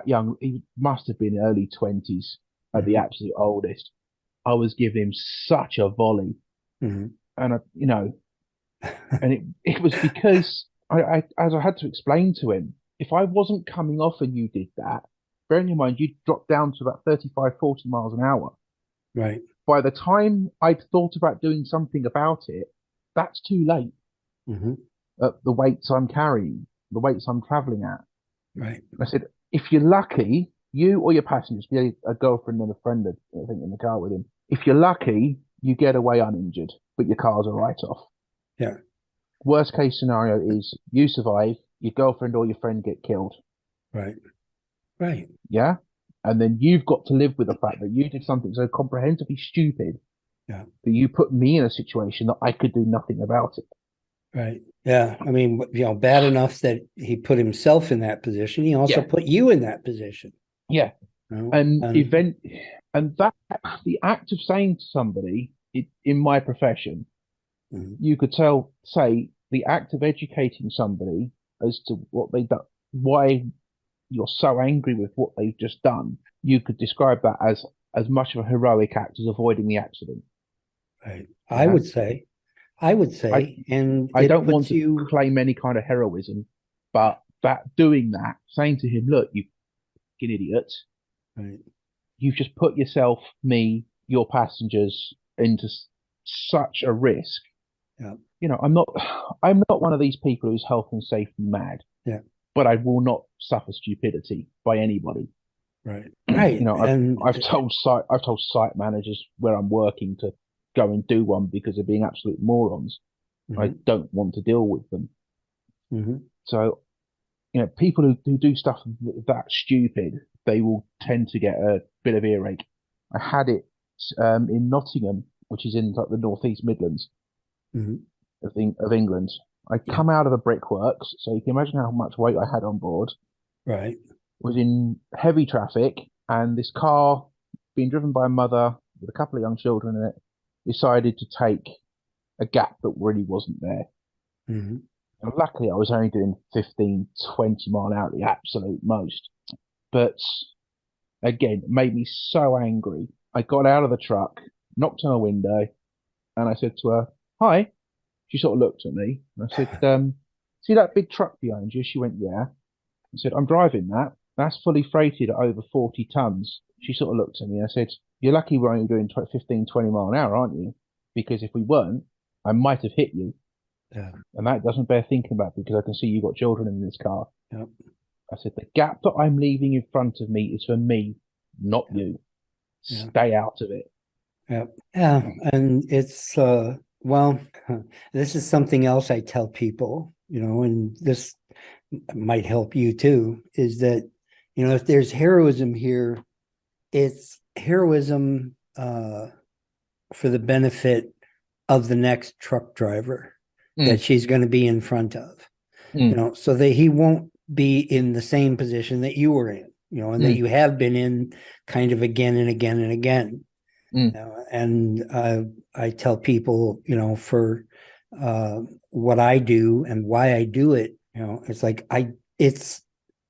young, he must have been early 20s at the Mhm. absolute oldest. I was giving him such a volley, Mhm. and and it was because as I had to explain to him, if I wasn't coming off and you did that, bearing in mind you'd dropped down to about 35, 40 miles an hour. Right. By the time I'd thought about doing something about it, that's too late Mhm. at the weights I'm carrying, the weights I'm traveling at. Right. I said, if you're lucky, you or your passengers, be a girlfriend and a friend, I think, in the car with him. If you're lucky, you get away uninjured, but your car's a write-off. Yeah. Worst case scenario is you survive, your girlfriend or your friend get killed. Right. Right. Yeah? And then you've got to live with the fact that you did something so comprehensively stupid Yeah. that you put me in a situation that I could do nothing about it. Right. Yeah. I mean, bad enough that he put himself in that position. He also Yeah. put you in that position. Yeah. You know? And that the act of saying to somebody in my profession, Mhm. you could say the act of educating somebody as to what they done, why you're so angry with what they've just done. You could describe that as much of a heroic act as avoiding the accident. Right. Yeah. I would I say, and I it don't want puts to you, claim any kind of heroism, but doing that, saying to him, look, you fucking idiot, right. you've just put yourself, me, your passengers into such a risk. Yeah. I'm not one of these people who's health and safety mad, Yeah. but I will not suffer stupidity by anybody. Right. Right. And I've told site managers where I'm working to go and do one because they're being absolute morons. I mhm. don't want to deal with them. Mhm. So, people who do stuff that stupid, they will tend to get a bit of earache. I had it in Nottingham, which is in like the northeast Midlands Mhm. of England. I Yeah. come out of the brickworks, so you can imagine how much weight I had on board. Right. Was in heavy traffic, and this car, being driven by a mother with a couple of young children in it, decided to take a gap that really wasn't there. Mhm. And luckily, I was only doing 15, 20 mile an hour at the absolute most. But again, it made me so angry. I got out of the truck, knocked on a window, and I said to her, "Hi." She sort of looked at me. And I said, "See that big truck behind you?" She went, "Yeah." I said, "I'm driving that. That's fully freighted at over 40 tons." She sort of looked at me and I said, "You're lucky we're only doing 15, 20 mile an hour, aren't you? Because if we weren't, I might have hit you. Yeah. And that doesn't bear thinking about because I can see you've got children in this car." Yep. I said, "The gap that I'm leaving in front of me is for me, not Yeah. you. Yeah. Stay out of it." Yeah. Yeah. And it's well, this is something else I tell people, and this might help you too, is that, if there's heroism here, it's heroism for the benefit of the next truck driver that Mm, she's going to be in front of, mm, so that he won't be in the same position that you were in, and that mm, you have been in kind of again and again and again. mm, And I tell people, for what I do and why I do it, it's like it's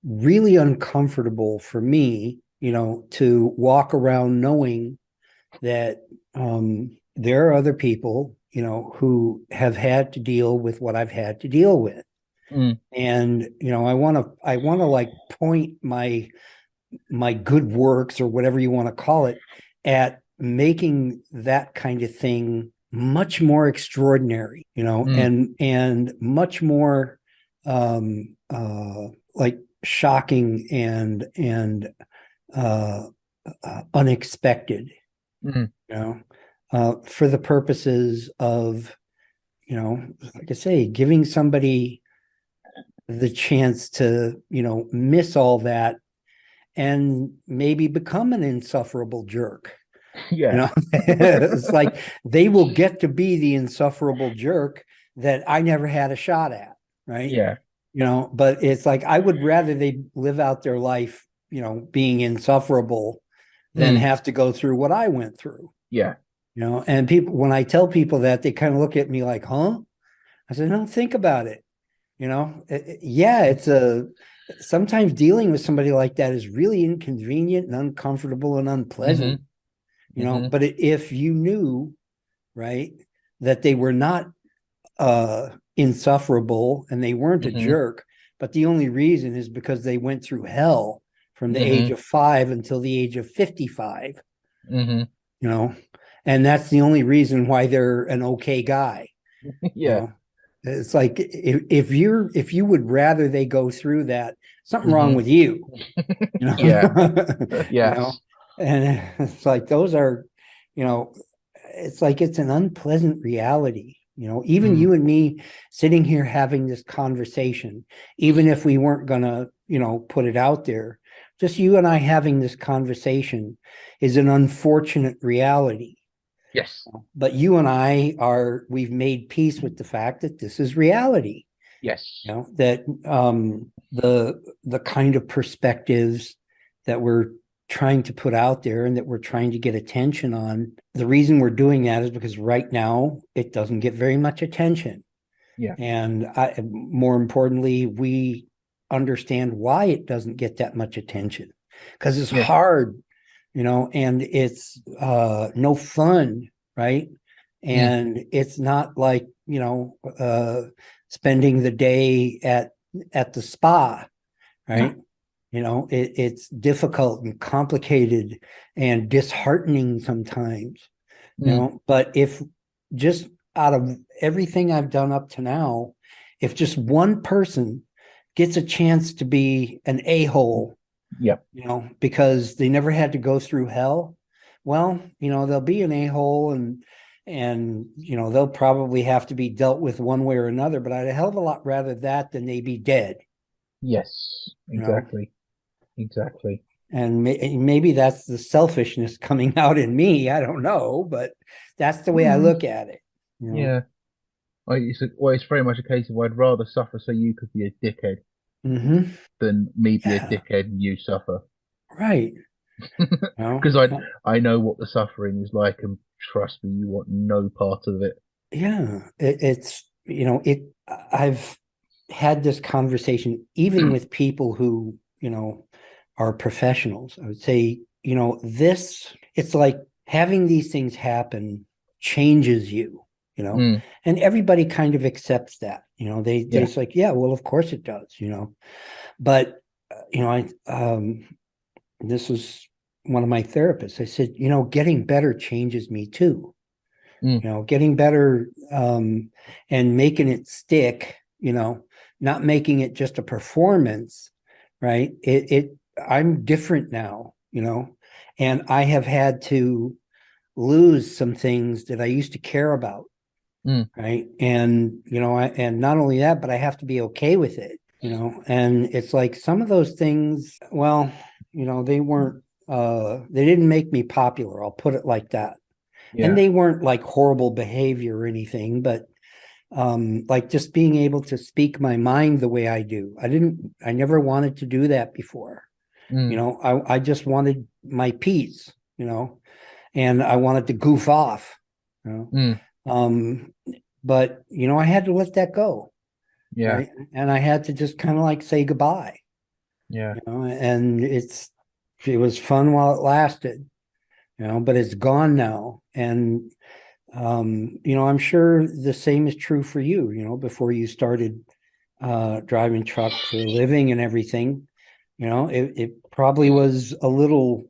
really uncomfortable for me, to walk around knowing that there are other people, who have had to deal with what I've had to deal with. mm. And, I want to like point my good works or whatever you want to call it at making that kind of thing much more extraordinary, Mm, and much more like shocking and uh, unexpected, mm. for the purposes of, like I say, giving somebody the chance to, miss all that and maybe become an insufferable jerk. Yeah, It's like they will get to be the insufferable jerk that I never had a shot at, right? yeah, But it's like I would rather they live out their life, being insufferable than mm, have to go through what I went through. yeah. And people, when I tell people that, they kind of look at me like, huh? I said, no, think about it. Yeah, sometimes dealing with somebody like that is really inconvenient and uncomfortable and unpleasant, Hmm. Hmm. but if you knew, right, that they were not insufferable and they weren't a Hmm. jerk, but the only reason is because they went through hell from the age Hmm. of 5 until the age of 55, Hmm. you know, and that's the only reason why they're an okay guy, you Yeah. know. It's like if you would rather they go through that, something wrong Hmm. with you, you know. Yeah. you know, Yes. and it's like those are, you know, it's like it's an unpleasant reality. Even Mm. you and me sitting here having this conversation, even if we weren't gonna, put it out there, just you and I having this conversation is an unfortunate reality. Yes. But you and we've made peace with the fact that this is reality. Yes. That the kind of perspectives that we're trying to put out there and that we're trying to get attention on. The reason we're doing that is because right now it doesn't get very much attention. Yeah. And more importantly, we understand why it doesn't get that much attention, because it's Yeah. hard, and it's no fun, right? Mm. And it's not like, spending the day at the spa, No. right? It's difficult and complicated and disheartening sometimes, Mm. but if just out of everything I've done up to now, if just one person gets a chance to be an a-hole, Yeah. because they never had to go through hell, well, they'll be an a-hole, and they'll probably have to be dealt with one way or another, but I'd a hell of a lot rather that than they be dead, Yes. you know Exactly. Exactly. and maybe that's the selfishness coming out in me. I don't know, but that's the way I Mm. look at it. Yeah. It's very much a case of I'd rather suffer so you could be a dickhead Mm-hmm. than me be a Yeah, dickhead and you suffer. right. Because I know what the suffering is like, and trust me, you want no part of it. Yeah, it's I've had this conversation even with people who are professionals. I would say, this, it's like having these things happen changes you, Mm. and everybody kind of accepts that. They Yeah. it's like, yeah, well, of course it does, but I this was one of my therapists. I said, getting better changes me too. Mm. Getting better, and making it stick, not making it just a performance, right? I'm different now, and I have had to lose some things that I used to care about, Mm. right? And, and not only that, but I have to be okay with it, and it's like some of those things, well, they didn't make me popular. I'll put it like that. And Yeah. they weren't like horrible behavior or anything, but like just being able to speak my mind the way I do. I never wanted to do that before. Mm. I just wanted my peace, and I wanted to goof off, you know. Mm. Um, but I had to let that go, Yeah. right? And I had to just kind of like say goodbye, Yeah. and it was fun while it lasted, but it's gone now. And I'm sure the same is true for you, before you started driving truck for a living and everything. It probably was a little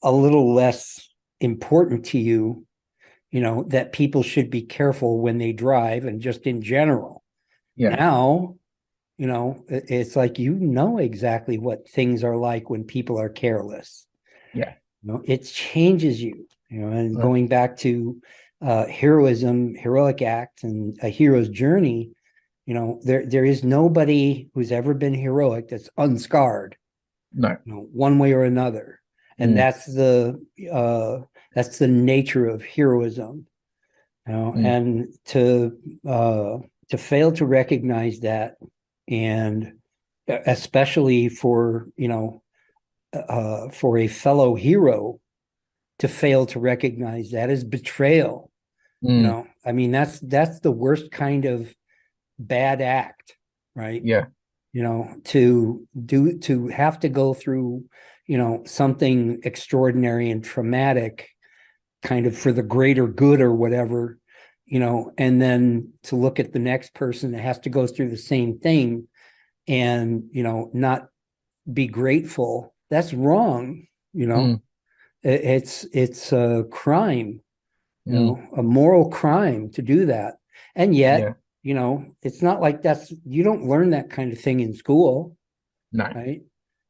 less important to you, that people should be careful when they drive and just in general. Yeah. Now, it's like exactly what things are like when people are careless. Yeah. It changes you, and Uh, going back to heroism, heroic act, and a hero's journey, there is nobody who's ever been heroic that's unscarred, no. one way or another. And Mm. that's the nature of heroism, Mm. and to fail to recognize that, and especially for a fellow hero, to fail to recognize that is betrayal. Mm, I mean, that's the worst kind of bad act, right? yeah. To have to go through, something extraordinary and traumatic kind of for the greater good or whatever, and then to look at the next person that has to go through the same thing and, not be grateful. That's wrong. Mm, It's a crime, mm, a moral crime to do that. And yet, yeah. it's not like you don't learn that kind of thing in school, No. right?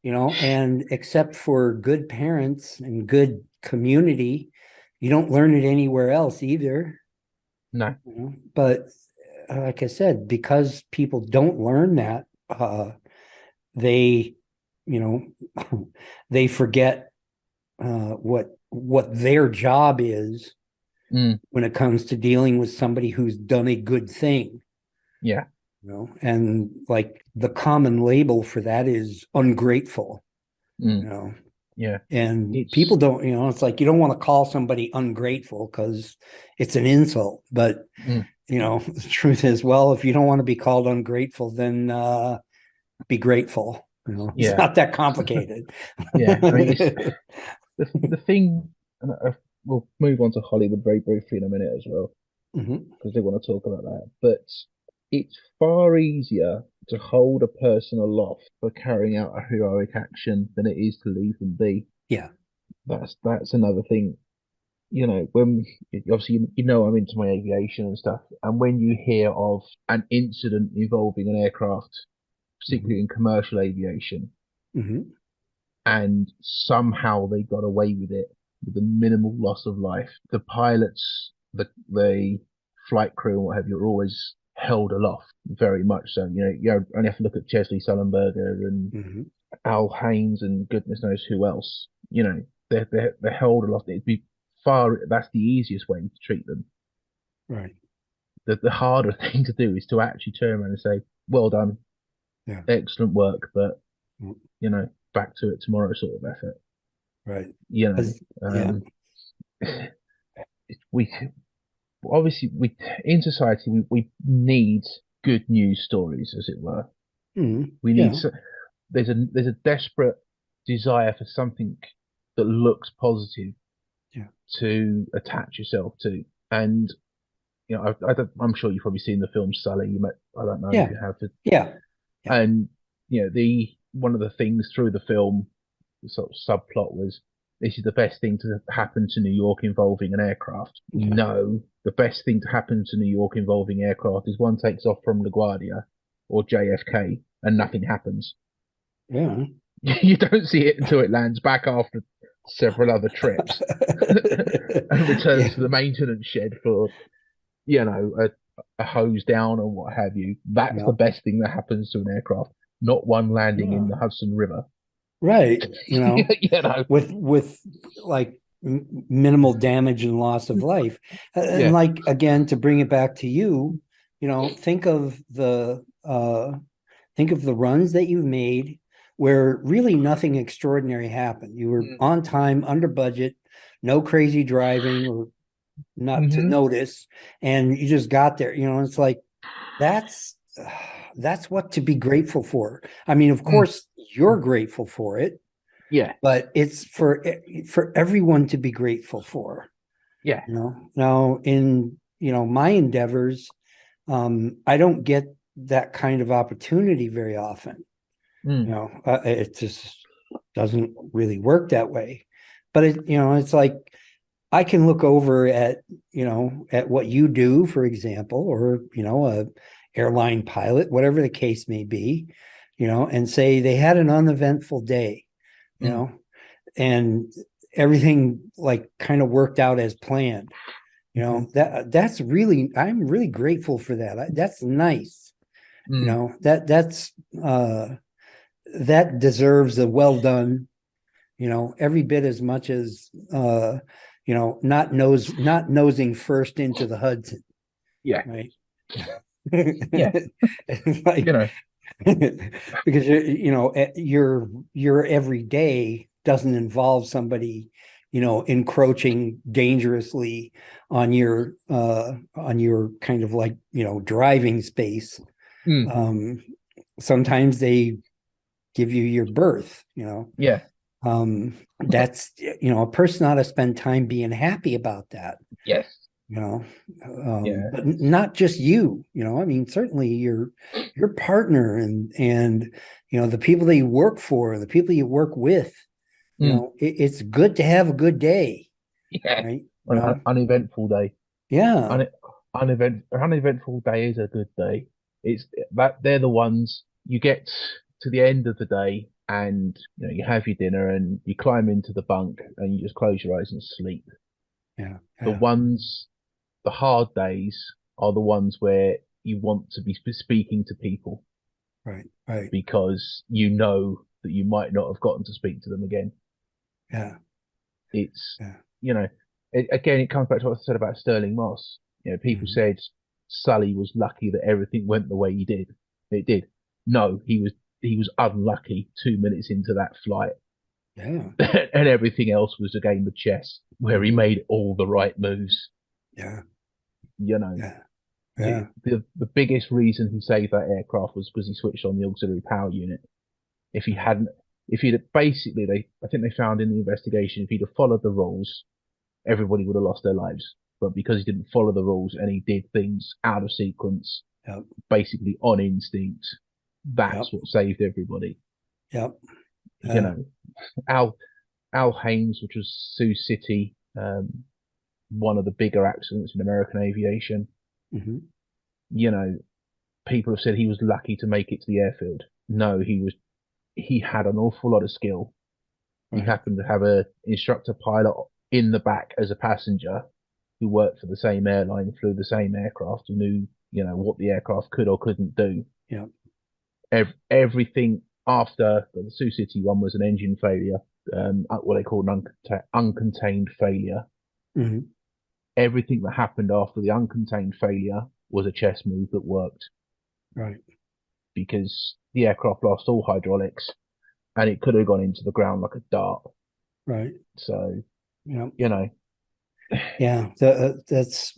And except for good parents and good community, you don't learn it anywhere else either. No. But like I said, because people don't learn that, they, you know, they forget what their job is Mm, when it comes to dealing with somebody who's done a good thing. yeah. And like the common label for that is ungrateful. Mm, you know yeah. and people It's don't, it's like you don't want to call somebody ungrateful because it's an insult. But mm, the truth is, well, if you don't want to be called ungrateful, then be grateful. It's yeah. not that complicated. Yeah. I mean, it's the thing. And we'll move on to Hollywood very briefly in a minute as well, Mhm. because they want to talk about that. But it's far easier to hold a person aloft for carrying out a heroic action than it is to leave them be. Yeah. That's another thing. When obviously I'm into my aviation and stuff, and when you hear of an incident involving an aircraft, Mhm. particularly in commercial aviation, Mhm. and somehow they got away with it with a minimal loss of life. The pilots, the flight crew, and what have you, are always held aloft, very much so. You only have to look at Chesley Sullenberger and Mhm. Al Haynes and goodness knows who else. They're held aloft. It'd be far. That's the easiest way to treat them. Right. The harder thing to do is to actually turn around and say, "Well done, Yeah. excellent work," but Mm. back to it tomorrow sort of effort. Right. You know, Yeah. um, we obviously we in society we need good news stories, as it were. Mhm. We need Yeah. there's a desperate desire for something that looks positive Yeah. to attach yourself to. And I'm sure you've probably seen the film Sully. I don't know if Yeah. you have. Yeah. Yeah. And the one of the things through the film, the sort of subplot was, this is the best thing to happen to New York involving an aircraft. Yeah. No, the best thing to happen to New York involving aircraft is one takes off from LaGuardia or JFK and nothing happens. Yeah. You don't see it until it lands back after several other trips and returns Yeah. to the maintenance shed for, a hose down or what have you. That's the Yeah. best thing that happens to an aircraft, not one landing in Yeah. the Hudson River. Right. you know, With like minimal damage and loss of life. And yeah. like again, to bring it back to you, think of the runs that you've made where really nothing extraordinary happened. You were Mm. on time, under budget, no crazy driving or not to Hmm. notice, and you just got there. It's like that's that's what to be grateful for. I mean, of Mm. course, you're grateful for it, Yeah, but it's for everyone to be grateful for. yeah. Now in my endeavors, I don't get that kind of opportunity very often. Mm. It just doesn't really work that way. But it's like I can look over at what you do, for example, or a airline pilot, whatever the case may be, and say they had an uneventful day, you Mm. know, and everything like kind of worked out as planned. Hmm. That's really, I'm really grateful for that. That's nice. Mm. That's that deserves a well done, every bit as much as not nosing first into the Hudson, Yeah, right? yeah. It's You like know, because your every day doesn't involve somebody encroaching dangerously on your kind of like, driving space. Mm. Sometimes they give you your berth, Yeah. that's, a person ought to spend time being happy about that, Yes. you know Yeah. but not just you, I mean, certainly your partner and the people that you work for, the people you work with, Mm. it's good to have a good day, Yeah. right? An uneventful day. Yeah, Uneventful day is a good day. It's that they're the ones you get to the end of the day, and you have your dinner and you climb into the bunk and you just close your eyes and sleep. yeah, The yeah, ones, the hard days are the ones where you want to be speaking to people right, right, because you know that you might not have gotten to speak to them again. yeah, It's, yeah, you know, again, it comes back to what I said about Sterling Moss. People mhm, said Sully was lucky that everything went the way he did. It did. No, he was unlucky 2 minutes into that flight, yeah, and everything else was a game of chess where he mhm, made all the right moves. yeah, You know, yeah, yeah, the biggest reason he saved that aircraft was because he switched on the auxiliary power unit. If he right, hadn't, if he'd basically, I think they found in the investigation, if he'd have followed the rules, everybody would have lost their lives. But because he didn't follow the rules and he did things out of sequence, yep, basically on instinct, yep, that's what saved everybody. yep, You know, Al Al Haynes, which was Sioux City, one of the bigger accidents in American aviation. mhm, You know, people have said he was lucky to make it to the airfield. No, he had an awful lot of skill. He right, happened to have a instructor pilot in the back as a passenger who worked for the same airline, flew the same aircraft, who knew, what the aircraft could or couldn't do. yep, Everything after the Sioux City one was an engine failure, what they call an uncontained failure. mhm, Everything that happened after the uncontained failure was a chess move that worked right, because the aircraft lost all hydraulics and it could have gone into the ground like a dart. right, So, yep. you know, Yeah, that's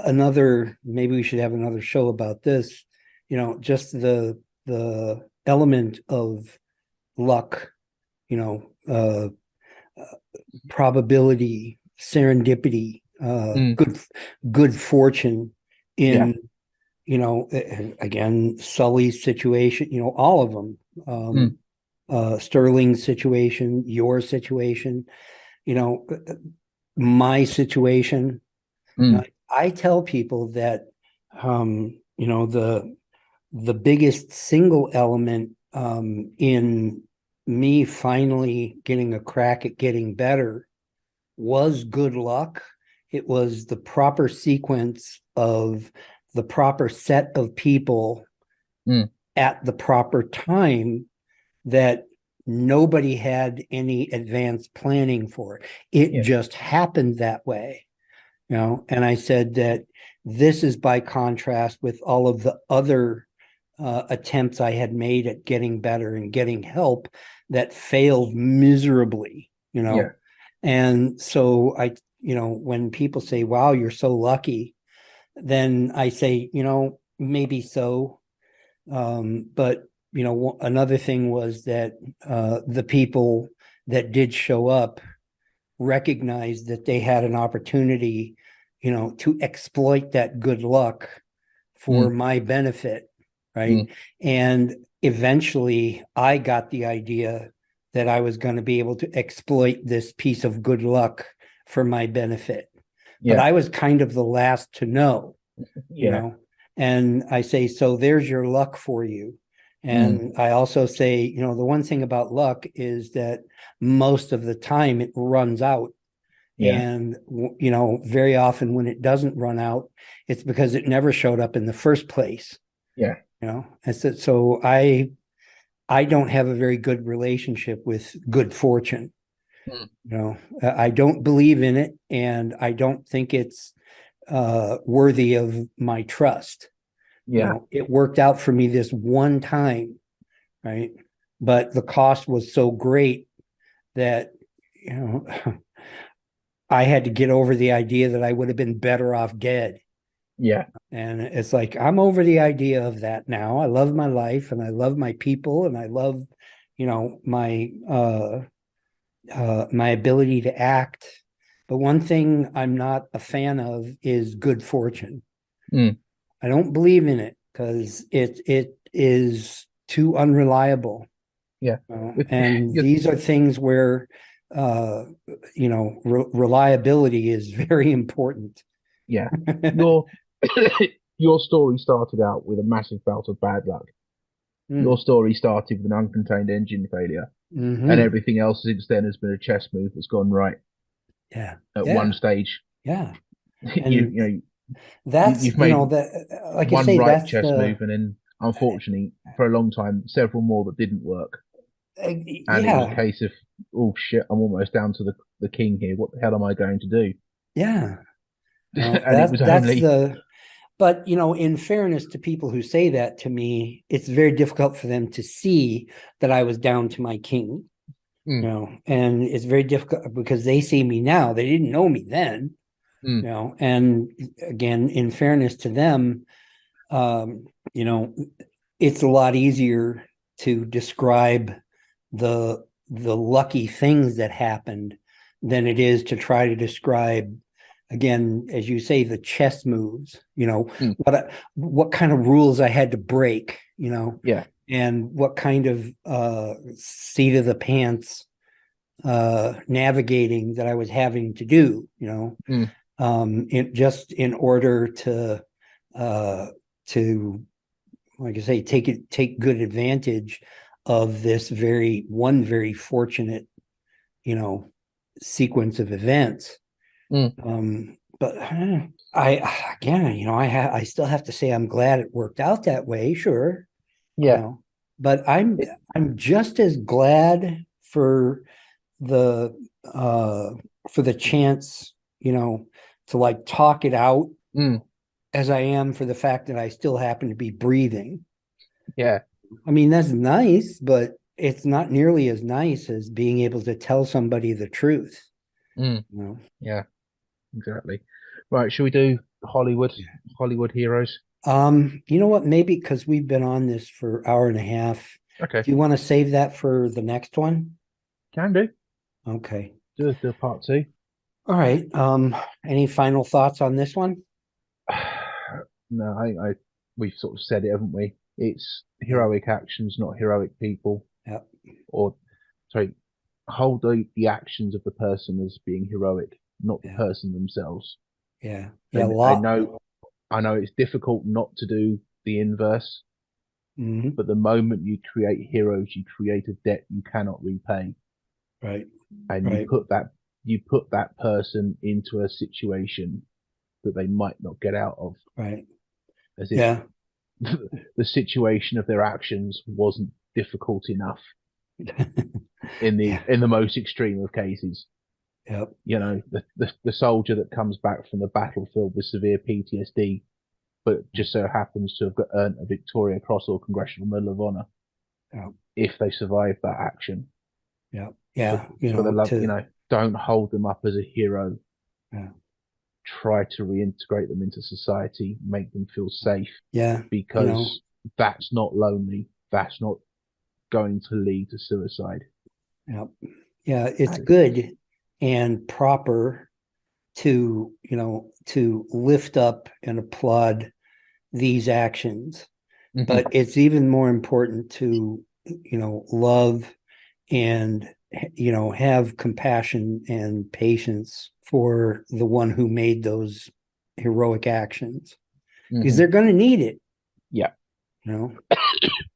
another, maybe we should have another show about this. Just the element of luck, you know, uh, probability, serendipity, mm, good fortune yeah, in, again, Sully's situation, all of them, mm, Sterling's situation, your situation, you know, my situation. mm, I tell people that the biggest single element in me finally getting a crack at getting better was good luck. It was the proper sequence of the proper set of people mm, at the proper time that nobody had any advanced planning for. It yeah, just happened that way. And I said that this is by contrast with all of the other attempts I had made at getting better and getting help that failed miserably. yeah, And so when people say, wow, you're so lucky, then I say, maybe so. But another thing was that the people that did show up recognized that they had an opportunity, to exploit that good luck for mm, my benefit, right? mm, And eventually I got the idea that I was going to be able to exploit this piece of good luck for my benefit. But yeah, I was kind of the last to know, you yeah, know. And I say, so there's your luck for you. mm, And I also say, the one thing about luck is that most of the time it runs out. yeah, And, very often when it doesn't run out, it's because it never showed up in the first place. yeah, I said, so I don't have a very good relationship with good fortune. mm, I don't believe in it, and I don't think it's worthy of my trust. yeah, It worked out for me this one time, right? But the cost was so great that you know, I had to get over the idea that I would have been better off dead. Yeah. And it's like, I'm over the idea of that now. I love my life and I love my people and I love, my ability to act. But one thing I'm not a fan of is good fortune. Mm. I don't believe in it because it is too unreliable. Yeah. And Yes. these are things where reliability is very important. Yeah. Your your story started out with a massive bout of bad luck. Your Mm. story started with an uncontained engine failure, and Mm-hmm. everything else since then has been a chess move that's gone right Yeah. at one Yeah. stage. Yeah. You And you know that's, you've made that, like I one say, right that's chess the, move, and then unfortunately for a long time several more that didn't work. And it was a yeah. case of, oh shit, I'm almost down to the king here. What the hell am I going to do? Yeah. And it That's, was that's only, the, but in fairness to people who say that to me, it's very difficult for them to see that I was down to my king. mm, And it's very difficult because they see me now. They didn't know me then, mm, and again, in fairness to them, um, you know, it's a lot easier to describe the lucky things that happened than it is to try to describe, again, as you say, the chess moves, mm, what kind of rules I had to break, yeah, and what kind of seat of the pants navigating that I was having to do, mm, just in order uh, to, like I say, take good advantage of this very fortunate, you know, sequence of events. mm, But I again, I still have to say I'm glad it worked out that way. Sure, you yeah, know, but I'm it, I'm just as glad the uh for the chance, to like talk it out mm, as I am for the fact that I still happen to be breathing. yeah, I mean, that's nice, but it's not nearly as nice as being able to tell somebody the truth. mm, You know? yeah, exactly. Right, shall we do Hollywood heroes? You know what? Maybe because we've been on this for an hour and a half. Okay, Do you want to save that for the next one? can do. Okay. Do a part two. All right. Any final thoughts on this one? No, I we've sort of said it, haven't we? It's Yeah. heroic actions, not heroic people. Yeah. Or sorry, hold the actions of the person as being heroic, not the Yeah. person themselves. Yeah. Yeah. A And lot. I know it's difficult not to do the inverse, Mhm. but the moment you create heroes, you create a debt you cannot repay, Right. and Right. you put that person into a situation that they might not get out of, Right. as if Yeah. the situation of their actions wasn't difficult enough Yeah. in the most extreme of cases. Yep. You know, the soldier that comes back from the battlefield with severe PTSD, but just so happens to have earned a Victoria Cross or Congressional Medal of Honor Yep. if they survive that action. Yep. For Yeah. for the love, don't hold them up as a hero. Yeah. Try to reintegrate them into society, make them feel safe, Yeah. because that's not lonely. That's not going to lead to suicide. Yep. Yeah. It's And, good and proper to lift up and applaud these actions, mhm, but it's even more important to, love and, have compassion and patience for the one who made those heroic actions because mhm. they're going to need it. Yeah. You know,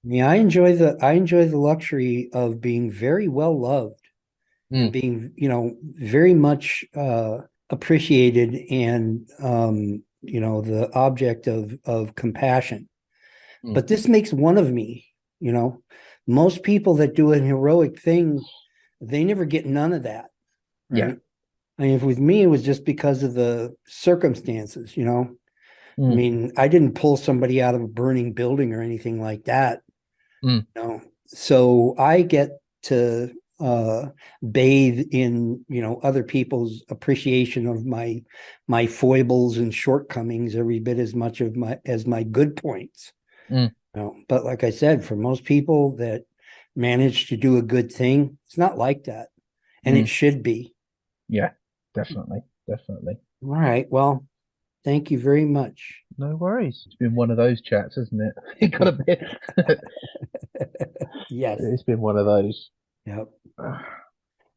yeah, I enjoy the luxury of being very well loved and Mm, being, very much appreciated and, the object of compassion. mm. But this makes one of me. You know, most people that do an heroic thing, they never get none of that, Yeah. right? I mean, if with me, it was just because of the circumstances. I Mm, mean, I didn't pull somebody out of a burning building or anything like that. mm, So I get to bathe in, other people's appreciation of my foibles and shortcomings every bit as much of my good points. Mm. But like I said, for most people that manage to do a good thing, it's not like that, and it Mm. should be. Yeah, definitely, definitely. All right. Well, thank you very much. No worries. It's been one of those chats, hasn't it? It got a bit. Yes. It's been one of those. Yep.